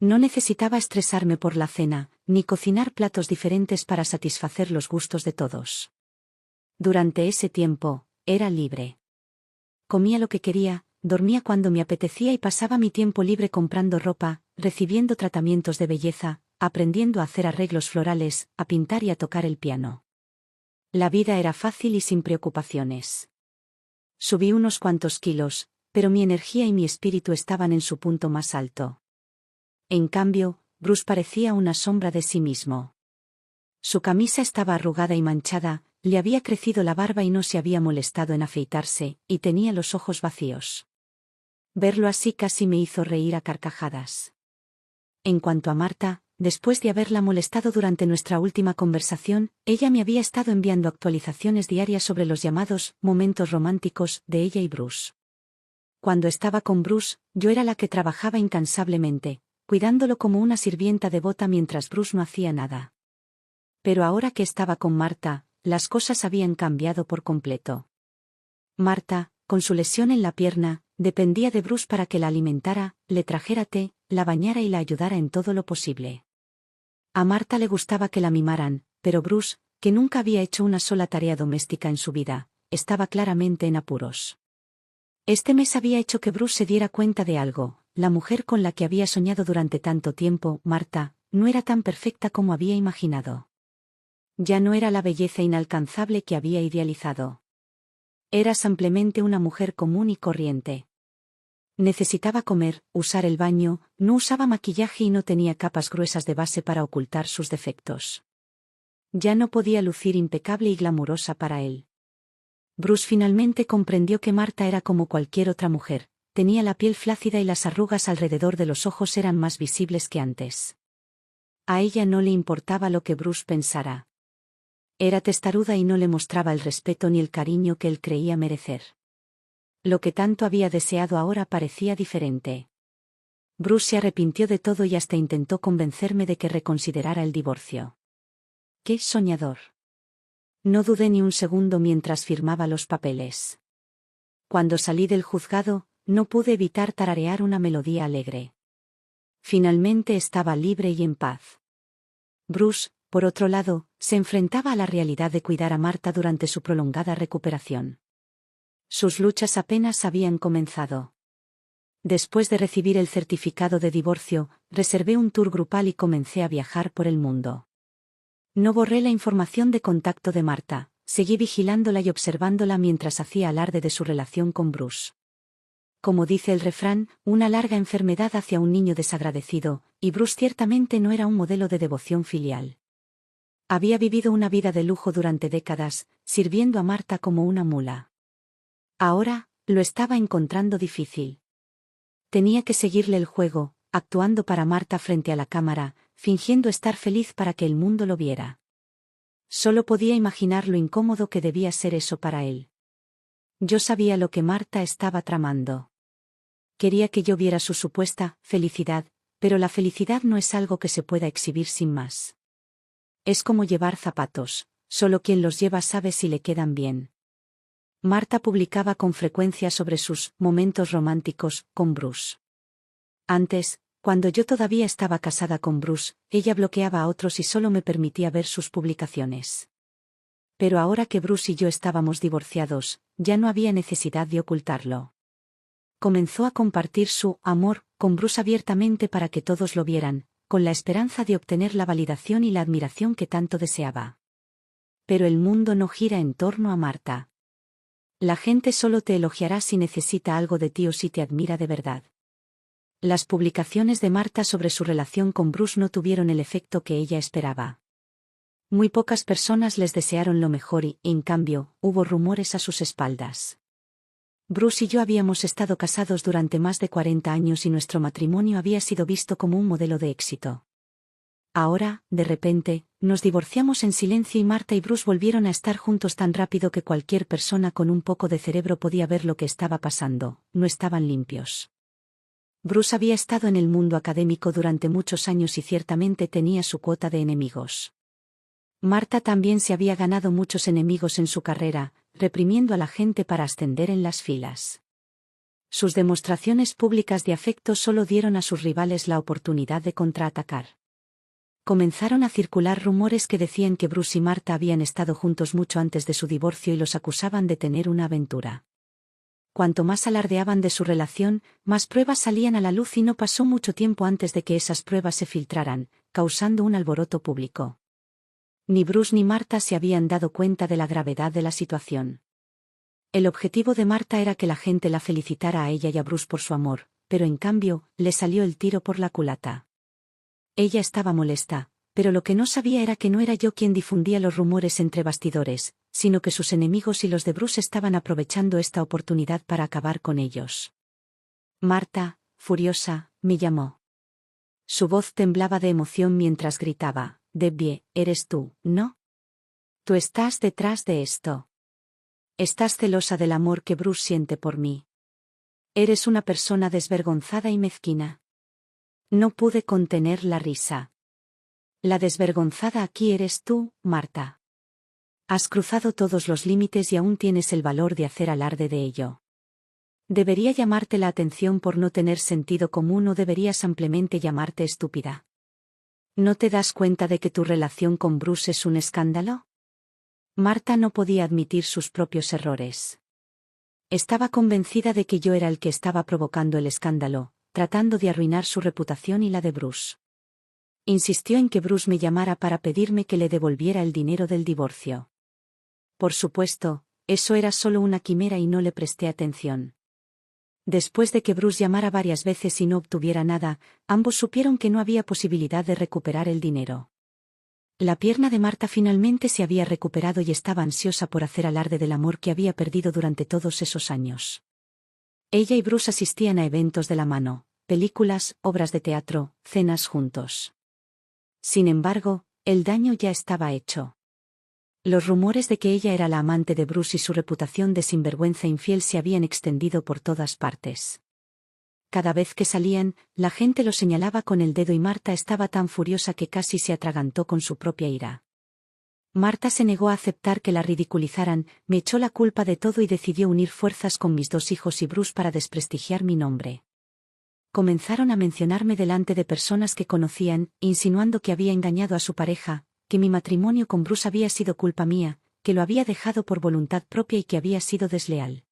No necesitaba estresarme por la cena, ni cocinar platos diferentes para satisfacer los gustos de todos. Durante ese tiempo, era libre. Comía lo que quería, dormía cuando me apetecía y pasaba mi tiempo libre comprando ropa, recibiendo tratamientos de belleza, aprendiendo a hacer arreglos florales, a pintar y a tocar el piano. La vida era fácil y sin preocupaciones. Subí unos cuantos kilos, pero mi energía y mi espíritu estaban en su punto más alto. En cambio, Bruce parecía una sombra de sí mismo. Su camisa estaba arrugada y manchada, le había crecido la barba y no se había molestado en afeitarse, y tenía los ojos vacíos. Verlo así casi me hizo reír a carcajadas. En cuanto a Marta, después de haberla molestado durante nuestra última conversación, ella me había estado enviando actualizaciones diarias sobre los llamados momentos románticos de ella y Bruce. Cuando estaba con Bruce, yo era la que trabajaba incansablemente, cuidándolo como una sirvienta devota mientras Bruce no hacía nada. Pero ahora que estaba con Marta, las cosas habían cambiado por completo. Marta, con su lesión en la pierna, dependía de Bruce para que la alimentara, le trajera té, la bañara y la ayudara en todo lo posible. A Marta le gustaba que la mimaran, pero Bruce, que nunca había hecho una sola tarea doméstica en su vida, estaba claramente en apuros. Este mes había hecho que Bruce se diera cuenta de algo: la mujer con la que había soñado durante tanto tiempo, Marta, no era tan perfecta como había imaginado. Ya no era la belleza inalcanzable que había idealizado. Era simplemente una mujer común y corriente. Necesitaba comer, usar el baño, no usaba maquillaje y no tenía capas gruesas de base para ocultar sus defectos. Ya no podía lucir impecable y glamurosa para él. Bruce finalmente comprendió que Marta era como cualquier otra mujer, tenía la piel flácida y las arrugas alrededor de los ojos eran más visibles que antes. A ella no le importaba lo que Bruce pensara. Era testaruda y no le mostraba el respeto ni el cariño que él creía merecer. Lo que tanto había deseado ahora parecía diferente. Bruce se arrepintió de todo y hasta intentó convencerme de que reconsiderara el divorcio. ¡Qué soñador! No dudé ni un segundo mientras firmaba los papeles. Cuando salí del juzgado, no pude evitar tararear una melodía alegre. Finalmente estaba libre y en paz. Bruce, por otro lado, se enfrentaba a la realidad de cuidar a Marta durante su prolongada recuperación. Sus luchas apenas habían comenzado. Después de recibir el certificado de divorcio, reservé un tour grupal y comencé a viajar por el mundo. No borré la información de contacto de Marta, seguí vigilándola y observándola mientras hacía alarde de su relación con Bruce. Como dice el refrán, una larga enfermedad hacia un niño desagradecido, y Bruce ciertamente no era un modelo de devoción filial. Había vivido una vida de lujo durante décadas, sirviendo a Marta como una mula. Ahora, lo estaba encontrando difícil. Tenía que seguirle el juego, actuando para Marta frente a la cámara, fingiendo estar feliz para que el mundo lo viera. Solo podía imaginar lo incómodo que debía ser eso para él. Yo sabía lo que Marta estaba tramando. Quería que yo viera su supuesta felicidad, pero la felicidad no es algo que se pueda exhibir sin más. Es como llevar zapatos, solo quien los lleva sabe si le quedan bien. Marta publicaba con frecuencia sobre sus momentos románticos con Bruce. Antes, cuando yo todavía estaba casada con Bruce, ella bloqueaba a otros y solo me permitía ver sus publicaciones. Pero ahora que Bruce y yo estábamos divorciados, ya no había necesidad de ocultarlo. Comenzó a compartir su amor con Bruce abiertamente para que todos lo vieran, con la esperanza de obtener la validación y la admiración que tanto deseaba. Pero el mundo no gira en torno a Marta. La gente solo te elogiará si necesita algo de ti o si te admira de verdad. Las publicaciones de Marta sobre su relación con Bruce no tuvieron el efecto que ella esperaba. Muy pocas personas les desearon lo mejor y, en cambio, hubo rumores a sus espaldas. Bruce y yo habíamos estado casados durante más de 40 años y nuestro matrimonio había sido visto como un modelo de éxito. Ahora, de repente, nos divorciamos en silencio y Marta y Bruce volvieron a estar juntos tan rápido que cualquier persona con un poco de cerebro podía ver lo que estaba pasando, no estaban limpios. Bruce había estado en el mundo académico durante muchos años y ciertamente tenía su cuota de enemigos. Marta también se había ganado muchos enemigos en su carrera, reprimiendo a la gente para ascender en las filas. Sus demostraciones públicas de afecto solo dieron a sus rivales la oportunidad de contraatacar. Comenzaron a circular rumores que decían que Bruce y Marta habían estado juntos mucho antes de su divorcio y los acusaban de tener una aventura. Cuanto más alardeaban de su relación, más pruebas salían a la luz y no pasó mucho tiempo antes de que esas pruebas se filtraran, causando un alboroto público. Ni Bruce ni Marta se habían dado cuenta de la gravedad de la situación. El objetivo de Marta era que la gente la felicitara a ella y a Bruce por su amor, pero en cambio, le salió el tiro por la culata. Ella estaba molesta, pero lo que no sabía era que no era yo quien difundía los rumores entre bastidores, sino que sus enemigos y los de Bruce estaban aprovechando esta oportunidad para acabar con ellos. Marta, furiosa, me llamó. Su voz temblaba de emoción mientras gritaba: Debbie, eres tú, ¿no? Tú estás detrás de esto. Estás celosa del amor que Bruce siente por mí. Eres una persona desvergonzada y mezquina. No pude contener la risa. La desvergonzada aquí eres tú, Marta. Has cruzado todos los límites y aún tienes el valor de hacer alarde de ello. ¿Debería llamarte la atención por no tener sentido común o deberías ampliamente llamarte estúpida? ¿No te das cuenta de que tu relación con Bruce es un escándalo? Marta no podía admitir sus propios errores. Estaba convencida de que yo era el que estaba provocando el escándalo, tratando de arruinar su reputación y la de Bruce. Insistió en que Bruce me llamara para pedirme que le devolviera el dinero del divorcio. Por supuesto, eso era solo una quimera y no le presté atención. Después de que Bruce llamara varias veces y no obtuviera nada, ambos supieron que no había posibilidad de recuperar el dinero. La pierna de Marta finalmente se había recuperado y estaba ansiosa por hacer alarde del amor que había perdido durante todos esos años. Ella y Bruce asistían a eventos de la mano, películas, obras de teatro, cenas juntos. Sin embargo, el daño ya estaba hecho. Los rumores de que ella era la amante de Bruce y su reputación de sinvergüenza infiel se habían extendido por todas partes. Cada vez que salían, la gente lo señalaba con el dedo y Marta estaba tan furiosa que casi se atragantó con su propia ira. Marta se negó a aceptar que la ridiculizaran, me echó la culpa de todo y decidió unir fuerzas con mis dos hijos y Bruce para desprestigiar mi nombre. Comenzaron a mencionarme delante de personas que conocían, insinuando que había engañado a su pareja, que mi matrimonio con Bruce había sido culpa mía, que lo había dejado por voluntad propia y que había sido desleal.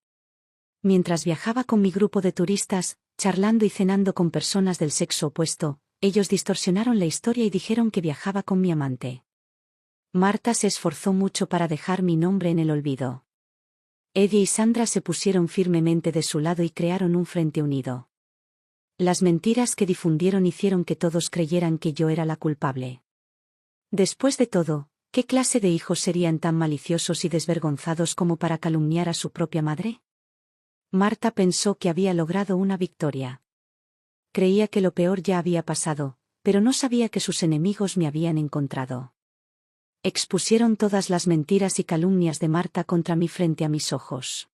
Mientras viajaba con mi grupo de turistas, charlando y cenando con personas del sexo opuesto, ellos distorsionaron la historia y dijeron que viajaba con mi amante. Marta se esforzó mucho para dejar mi nombre en el olvido. Eddie y Sandra se pusieron firmemente de su lado y crearon un frente unido. Las mentiras que difundieron hicieron que todos creyeran que yo era la culpable. Después de todo, ¿qué clase de hijos serían tan maliciosos y desvergonzados como para calumniar a su propia madre? Marta pensó que había logrado una victoria. Creía que lo peor ya había pasado, pero no sabía que sus enemigos me habían encontrado. Expusieron todas las mentiras y calumnias de Marta contra mí frente a mis ojos.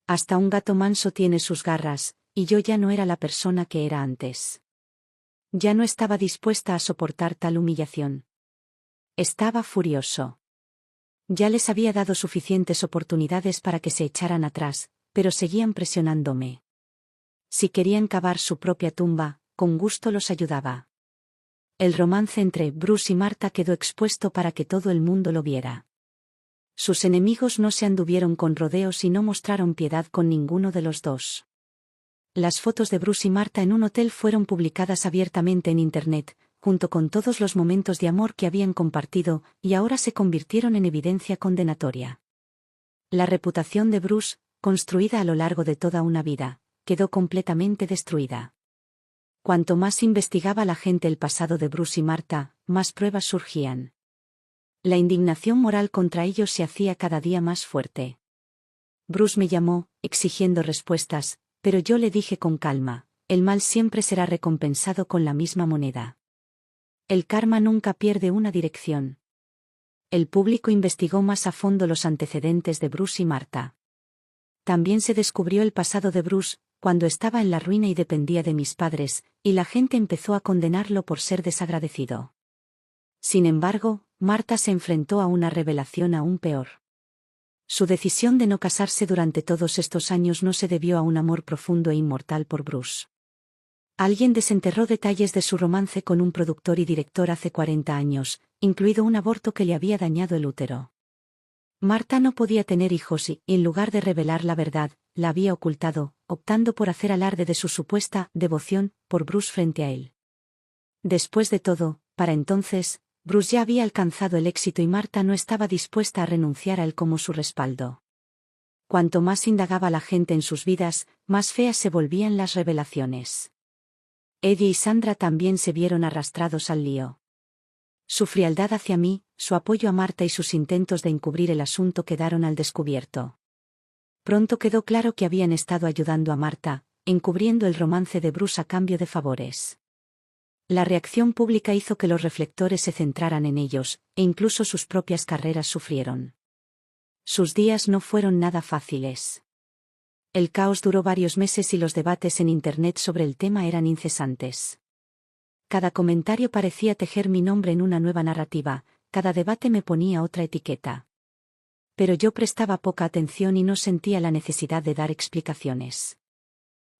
Hasta un gato manso tiene sus garras, y yo ya no era la persona que era antes. Ya no estaba dispuesta a soportar tal humillación. Estaba furioso. Ya les había dado suficientes oportunidades para que se echaran atrás, pero seguían presionándome. Si querían cavar su propia tumba, con gusto los ayudaba. El romance entre Bruce y Marta quedó expuesto para que todo el mundo lo viera. Sus enemigos no se anduvieron con rodeos y no mostraron piedad con ninguno de los dos. Las fotos de Bruce y Marta en un hotel fueron publicadas abiertamente en Internet, junto con todos los momentos de amor que habían compartido, y ahora se convirtieron en evidencia condenatoria. La reputación de Bruce, construida a lo largo de toda una vida, quedó completamente destruida. Cuanto más investigaba la gente el pasado de Bruce y Marta, más pruebas surgían. La indignación moral contra ellos se hacía cada día más fuerte. Bruce me llamó, exigiendo respuestas, pero yo le dije con calma, el mal siempre será recompensado con la misma moneda. El karma nunca pierde una dirección. El público investigó más a fondo los antecedentes de Bruce y Marta. También se descubrió el pasado de Bruce, cuando estaba en la ruina y dependía de mis padres, y la gente empezó a condenarlo por ser desagradecido. Sin embargo, Marta se enfrentó a una revelación aún peor. Su decisión de no casarse durante todos estos años no se debió a un amor profundo e inmortal por Bruce. Alguien desenterró detalles de su romance con un productor y director hace 40 años, incluido un aborto que le había dañado el útero. Marta no podía tener hijos y, en lugar de revelar la verdad, la había ocultado, optando por hacer alarde de su supuesta devoción por Bruce frente a él. Después de todo, para entonces, Bruce ya había alcanzado el éxito y Marta no estaba dispuesta a renunciar a él como su respaldo. Cuanto más indagaba la gente en sus vidas, más feas se volvían las revelaciones. Eddie y Sandra también se vieron arrastrados al lío. Su frialdad hacia mí, su apoyo a Marta y sus intentos de encubrir el asunto quedaron al descubierto. Pronto quedó claro que habían estado ayudando a Marta, encubriendo el romance de Bruce a cambio de favores. La reacción pública hizo que los reflectores se centraran en ellos, e incluso sus propias carreras sufrieron. Sus días no fueron nada fáciles. El caos duró varios meses y los debates en Internet sobre el tema eran incesantes. Cada comentario parecía tejer mi nombre en una nueva narrativa, cada debate me ponía otra etiqueta. Pero yo prestaba poca atención y no sentía la necesidad de dar explicaciones.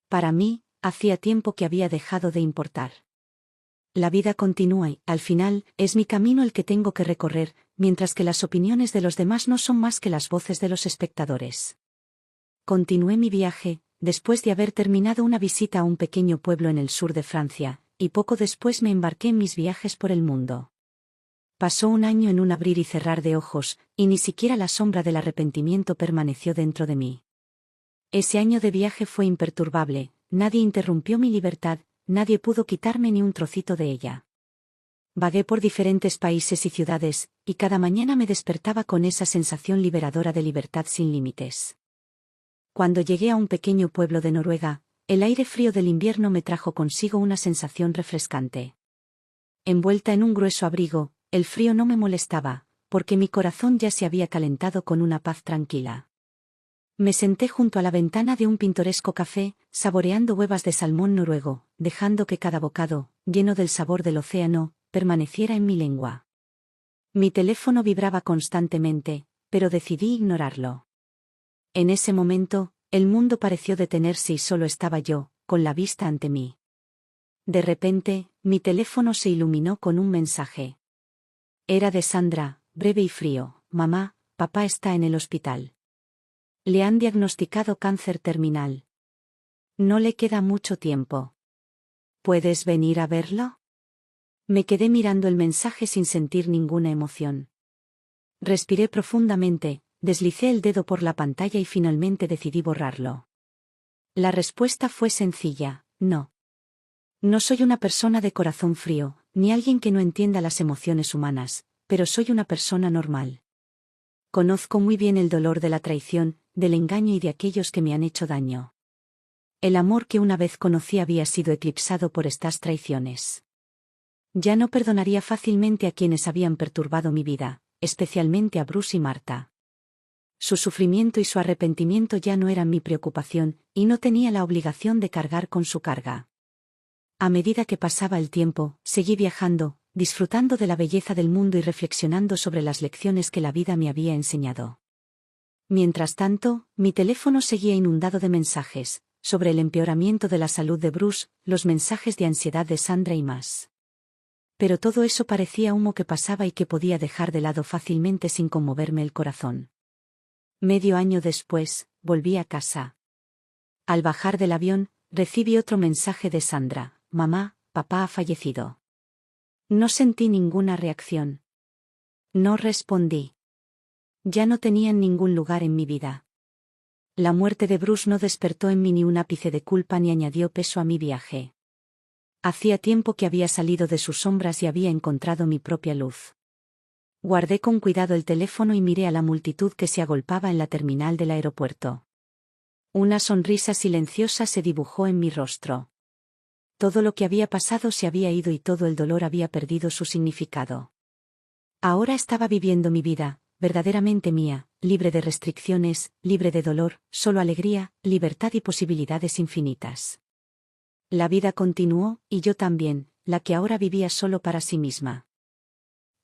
Para mí, hacía tiempo que había dejado de importar. La vida continúa y, al final, es mi camino el que tengo que recorrer, mientras que las opiniones de los demás no son más que las voces de los espectadores. Continué mi viaje, después de haber terminado una visita a un pequeño pueblo en el sur de Francia, y poco después me embarqué en mis viajes por el mundo. Pasó un año en un abrir y cerrar de ojos, y ni siquiera la sombra del arrepentimiento permaneció dentro de mí. Ese año de viaje fue imperturbable, nadie interrumpió mi libertad, nadie pudo quitarme ni un trocito de ella. Vagué por diferentes países y ciudades, y cada mañana me despertaba con esa sensación liberadora de libertad sin límites. Cuando llegué a un pequeño pueblo de Noruega, el aire frío del invierno me trajo consigo una sensación refrescante. Envuelta en un grueso abrigo, el frío no me molestaba, porque mi corazón ya se había calentado con una paz tranquila. Me senté junto a la ventana de un pintoresco café, saboreando huevas de salmón noruego, dejando que cada bocado, lleno del sabor del océano, permaneciera en mi lengua. Mi teléfono vibraba constantemente, pero decidí ignorarlo. En ese momento, el mundo pareció detenerse y solo estaba yo, con la vista ante mí. De repente, mi teléfono se iluminó con un mensaje. Era de Sandra, breve y frío: mamá, papá está en el hospital. Le han diagnosticado cáncer terminal. No le queda mucho tiempo. ¿Puedes venir a verlo? Me quedé mirando el mensaje sin sentir ninguna emoción. Respiré profundamente, deslicé el dedo por la pantalla y finalmente decidí borrarlo. La respuesta fue sencilla: no. No soy una persona de corazón frío, ni alguien que no entienda las emociones humanas, pero soy una persona normal. Conozco muy bien el dolor de la traición, del engaño y de aquellos que me han hecho daño. El amor que una vez conocí había sido eclipsado por estas traiciones. Ya no perdonaría fácilmente a quienes habían perturbado mi vida, especialmente a Bruce y Marta. Su sufrimiento y su arrepentimiento ya no eran mi preocupación, y no tenía la obligación de cargar con su carga. A medida que pasaba el tiempo, seguí viajando, disfrutando de la belleza del mundo y reflexionando sobre las lecciones que la vida me había enseñado. Mientras tanto, mi teléfono seguía inundado de mensajes, sobre el empeoramiento de la salud de Bruce, los mensajes de ansiedad de Sandra y más. Pero todo eso parecía humo que pasaba y que podía dejar de lado fácilmente sin conmoverme el corazón. Medio año después, volví a casa. Al bajar del avión, recibí otro mensaje de Sandra: «Mamá, papá ha fallecido». No sentí ninguna reacción. No respondí. Ya no tenían ningún lugar en mi vida. La muerte de Bruce no despertó en mí ni un ápice de culpa ni añadió peso a mi viaje. Hacía tiempo que había salido de sus sombras y había encontrado mi propia luz. Guardé con cuidado el teléfono y miré a la multitud que se agolpaba en la terminal del aeropuerto. Una sonrisa silenciosa se dibujó en mi rostro. Todo lo que había pasado se había ido y todo el dolor había perdido su significado. Ahora estaba viviendo mi vida, verdaderamente mía, libre de restricciones, libre de dolor, solo alegría, libertad y posibilidades infinitas. La vida continuó, y yo también, la que ahora vivía solo para sí misma.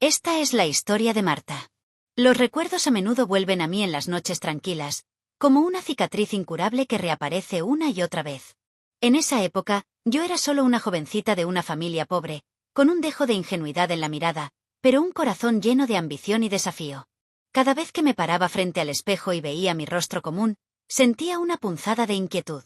Esta es la historia de Marta. Los recuerdos a menudo vuelven a mí en las noches tranquilas, como una cicatriz incurable que reaparece una y otra vez. En esa época, yo era solo una jovencita de una familia pobre, con un dejo de ingenuidad en la mirada, pero un corazón lleno de ambición y desafío. Cada vez que me paraba frente al espejo y veía mi rostro común, sentía una punzada de inquietud.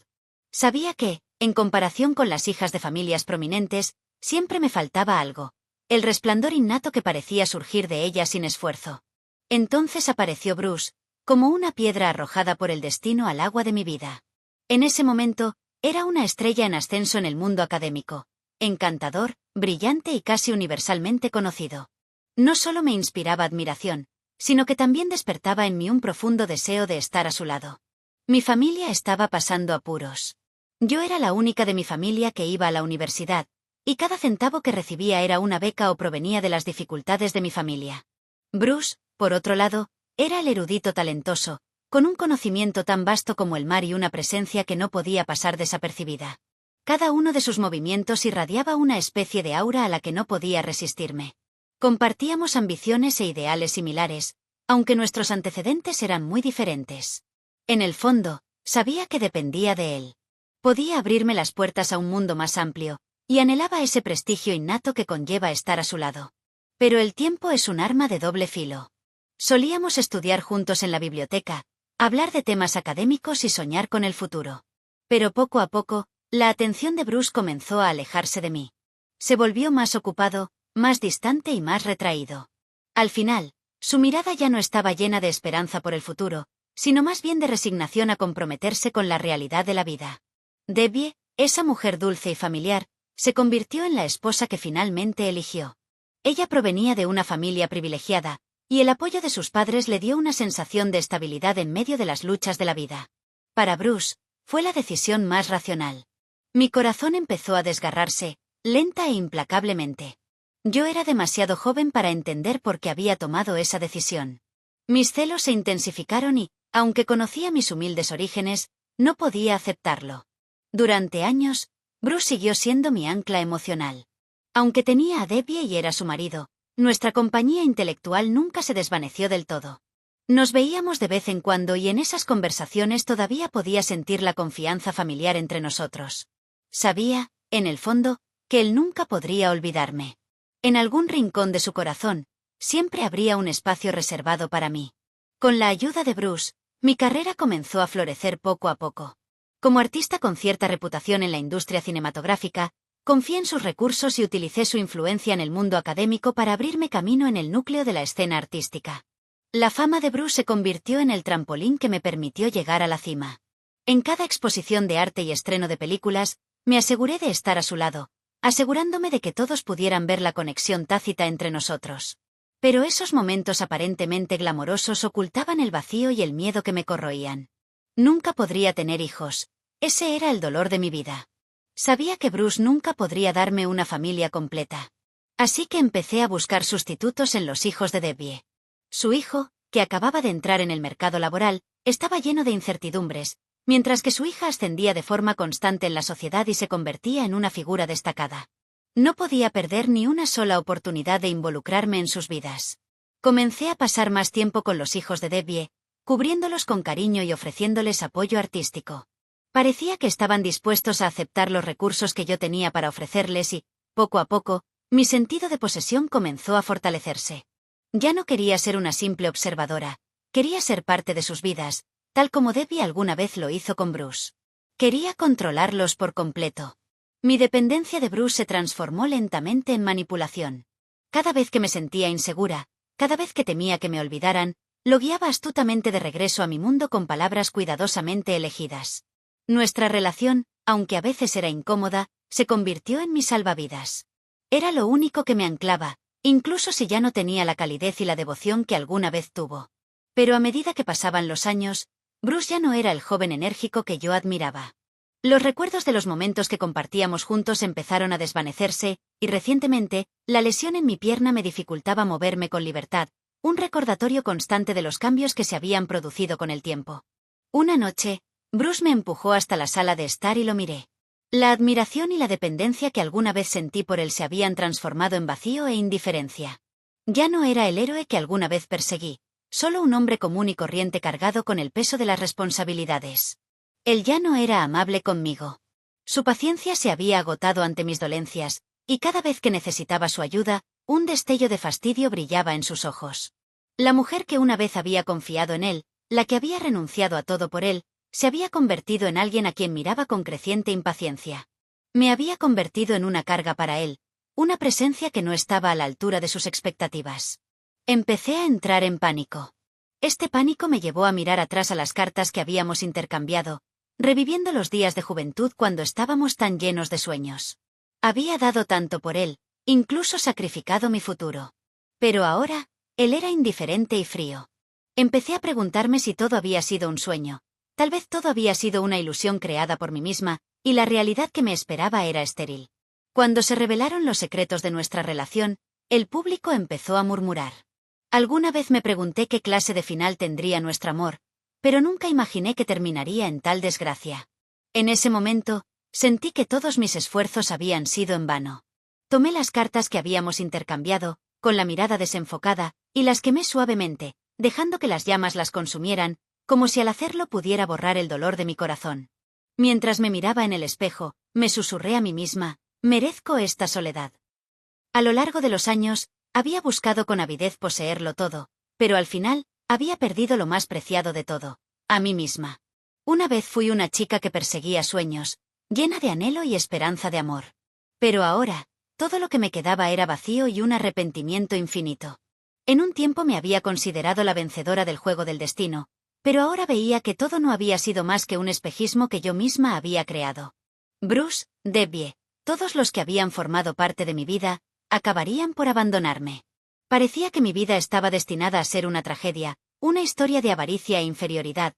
Sabía que, en comparación con las hijas de familias prominentes, siempre me faltaba algo, el resplandor innato que parecía surgir de ella sin esfuerzo. Entonces apareció Bruce, como una piedra arrojada por el destino al agua de mi vida. En ese momento, era una estrella en ascenso en el mundo académico, encantador, brillante y casi universalmente conocido. No solo me inspiraba admiración, sino que también despertaba en mí un profundo deseo de estar a su lado. Mi familia estaba pasando apuros. Yo era la única de mi familia que iba a la universidad, y cada centavo que recibía era una beca o provenía de las dificultades de mi familia. Bruce, por otro lado, era el erudito talentoso, con un conocimiento tan vasto como el mar y una presencia que no podía pasar desapercibida. Cada uno de sus movimientos irradiaba una especie de aura a la que no podía resistirme. Compartíamos ambiciones e ideales similares, aunque nuestros antecedentes eran muy diferentes. En el fondo, sabía que dependía de él. Podía abrirme las puertas a un mundo más amplio, y anhelaba ese prestigio innato que conlleva estar a su lado. Pero el tiempo es un arma de doble filo. Solíamos estudiar juntos en la biblioteca, hablar de temas académicos y soñar con el futuro. Pero poco a poco, la atención de Bruce comenzó a alejarse de mí. Se volvió más ocupado, más distante y más retraído. Al final, su mirada ya no estaba llena de esperanza por el futuro, sino más bien de resignación a comprometerse con la realidad de la vida. Debbie, esa mujer dulce y familiar, se convirtió en la esposa que finalmente eligió. Ella provenía de una familia privilegiada, y el apoyo de sus padres le dio una sensación de estabilidad en medio de las luchas de la vida. Para Bruce, fue la decisión más racional. Mi corazón empezó a desgarrarse, lenta e implacablemente. Yo era demasiado joven para entender por qué había tomado esa decisión. Mis celos se intensificaron y, aunque conocía mis humildes orígenes, no podía aceptarlo. Durante años, Bruce siguió siendo mi ancla emocional. Aunque tenía a Debbie y era su marido, nuestra compañía intelectual nunca se desvaneció del todo. Nos veíamos de vez en cuando y en esas conversaciones todavía podía sentir la confianza familiar entre nosotros. Sabía, en el fondo, que él nunca podría olvidarme. En algún rincón de su corazón, siempre habría un espacio reservado para mí. Con la ayuda de Bruce, mi carrera comenzó a florecer poco a poco. Como artista con cierta reputación en la industria cinematográfica, confié en sus recursos y utilicé su influencia en el mundo académico para abrirme camino en el núcleo de la escena artística. La fama de Bruce se convirtió en el trampolín que me permitió llegar a la cima. En cada exposición de arte y estreno de películas, me aseguré de estar a su lado, asegurándome de que todos pudieran ver la conexión tácita entre nosotros. Pero esos momentos aparentemente glamorosos ocultaban el vacío y el miedo que me corroían. Nunca podría tener hijos. Ese era el dolor de mi vida. Sabía que Bruce nunca podría darme una familia completa. Así que empecé a buscar sustitutos en los hijos de Debbie. Su hijo, que acababa de entrar en el mercado laboral, estaba lleno de incertidumbres, mientras que su hija ascendía de forma constante en la sociedad y se convertía en una figura destacada. No podía perder ni una sola oportunidad de involucrarme en sus vidas. Comencé a pasar más tiempo con los hijos de Debbie, cubriéndolos con cariño y ofreciéndoles apoyo artístico. Parecía que estaban dispuestos a aceptar los recursos que yo tenía para ofrecerles y, poco a poco, mi sentido de posesión comenzó a fortalecerse. Ya no quería ser una simple observadora, quería ser parte de sus vidas, tal como Debbie alguna vez lo hizo con Bruce. Quería controlarlos por completo. Mi dependencia de Bruce se transformó lentamente en manipulación. Cada vez que me sentía insegura, cada vez que temía que me olvidaran, lo guiaba astutamente de regreso a mi mundo con palabras cuidadosamente elegidas. Nuestra relación, aunque a veces era incómoda, se convirtió en mi salvavidas. Era lo único que me anclaba, incluso si ya no tenía la calidez y la devoción que alguna vez tuvo. Pero a medida que pasaban los años, Bruce ya no era el joven enérgico que yo admiraba. Los recuerdos de los momentos que compartíamos juntos empezaron a desvanecerse, y recientemente, la lesión en mi pierna me dificultaba moverme con libertad, un recordatorio constante de los cambios que se habían producido con el tiempo. Una noche, Bruce me empujó hasta la sala de estar y lo miré. La admiración y la dependencia que alguna vez sentí por él se habían transformado en vacío e indiferencia. Ya no era el héroe que alguna vez perseguí, solo un hombre común y corriente cargado con el peso de las responsabilidades. Él ya no era amable conmigo. Su paciencia se había agotado ante mis dolencias, y cada vez que necesitaba su ayuda, un destello de fastidio brillaba en sus ojos. La mujer que una vez había confiado en él, la que había renunciado a todo por él, se había convertido en alguien a quien miraba con creciente impaciencia. Me había convertido en una carga para él, una presencia que no estaba a la altura de sus expectativas. Empecé a entrar en pánico. Este pánico me llevó a mirar atrás a las cartas que habíamos intercambiado, reviviendo los días de juventud cuando estábamos tan llenos de sueños. Había dado tanto por él, incluso sacrificado mi futuro. Pero ahora, él era indiferente y frío. Empecé a preguntarme si todo había sido un sueño. Tal vez todo había sido una ilusión creada por mí misma, y la realidad que me esperaba era estéril. Cuando se revelaron los secretos de nuestra relación, el público empezó a murmurar. Alguna vez me pregunté qué clase de final tendría nuestro amor, pero nunca imaginé que terminaría en tal desgracia. En ese momento, sentí que todos mis esfuerzos habían sido en vano. Tomé las cartas que habíamos intercambiado, con la mirada desenfocada, y las quemé suavemente, dejando que las llamas las consumieran, como si al hacerlo pudiera borrar el dolor de mi corazón. Mientras me miraba en el espejo, me susurré a mí misma, merezco esta soledad. A lo largo de los años, había buscado con avidez poseerlo todo, pero al final, había perdido lo más preciado de todo, a mí misma. Una vez fui una chica que perseguía sueños, llena de anhelo y esperanza de amor. Pero ahora, todo lo que me quedaba era vacío y un arrepentimiento infinito. En un tiempo me había considerado la vencedora del juego del destino, pero ahora veía que todo no había sido más que un espejismo que yo misma había creado. Bruce, Debbie, todos los que habían formado parte de mi vida, acabarían por abandonarme. Parecía que mi vida estaba destinada a ser una tragedia, una historia de avaricia e inferioridad,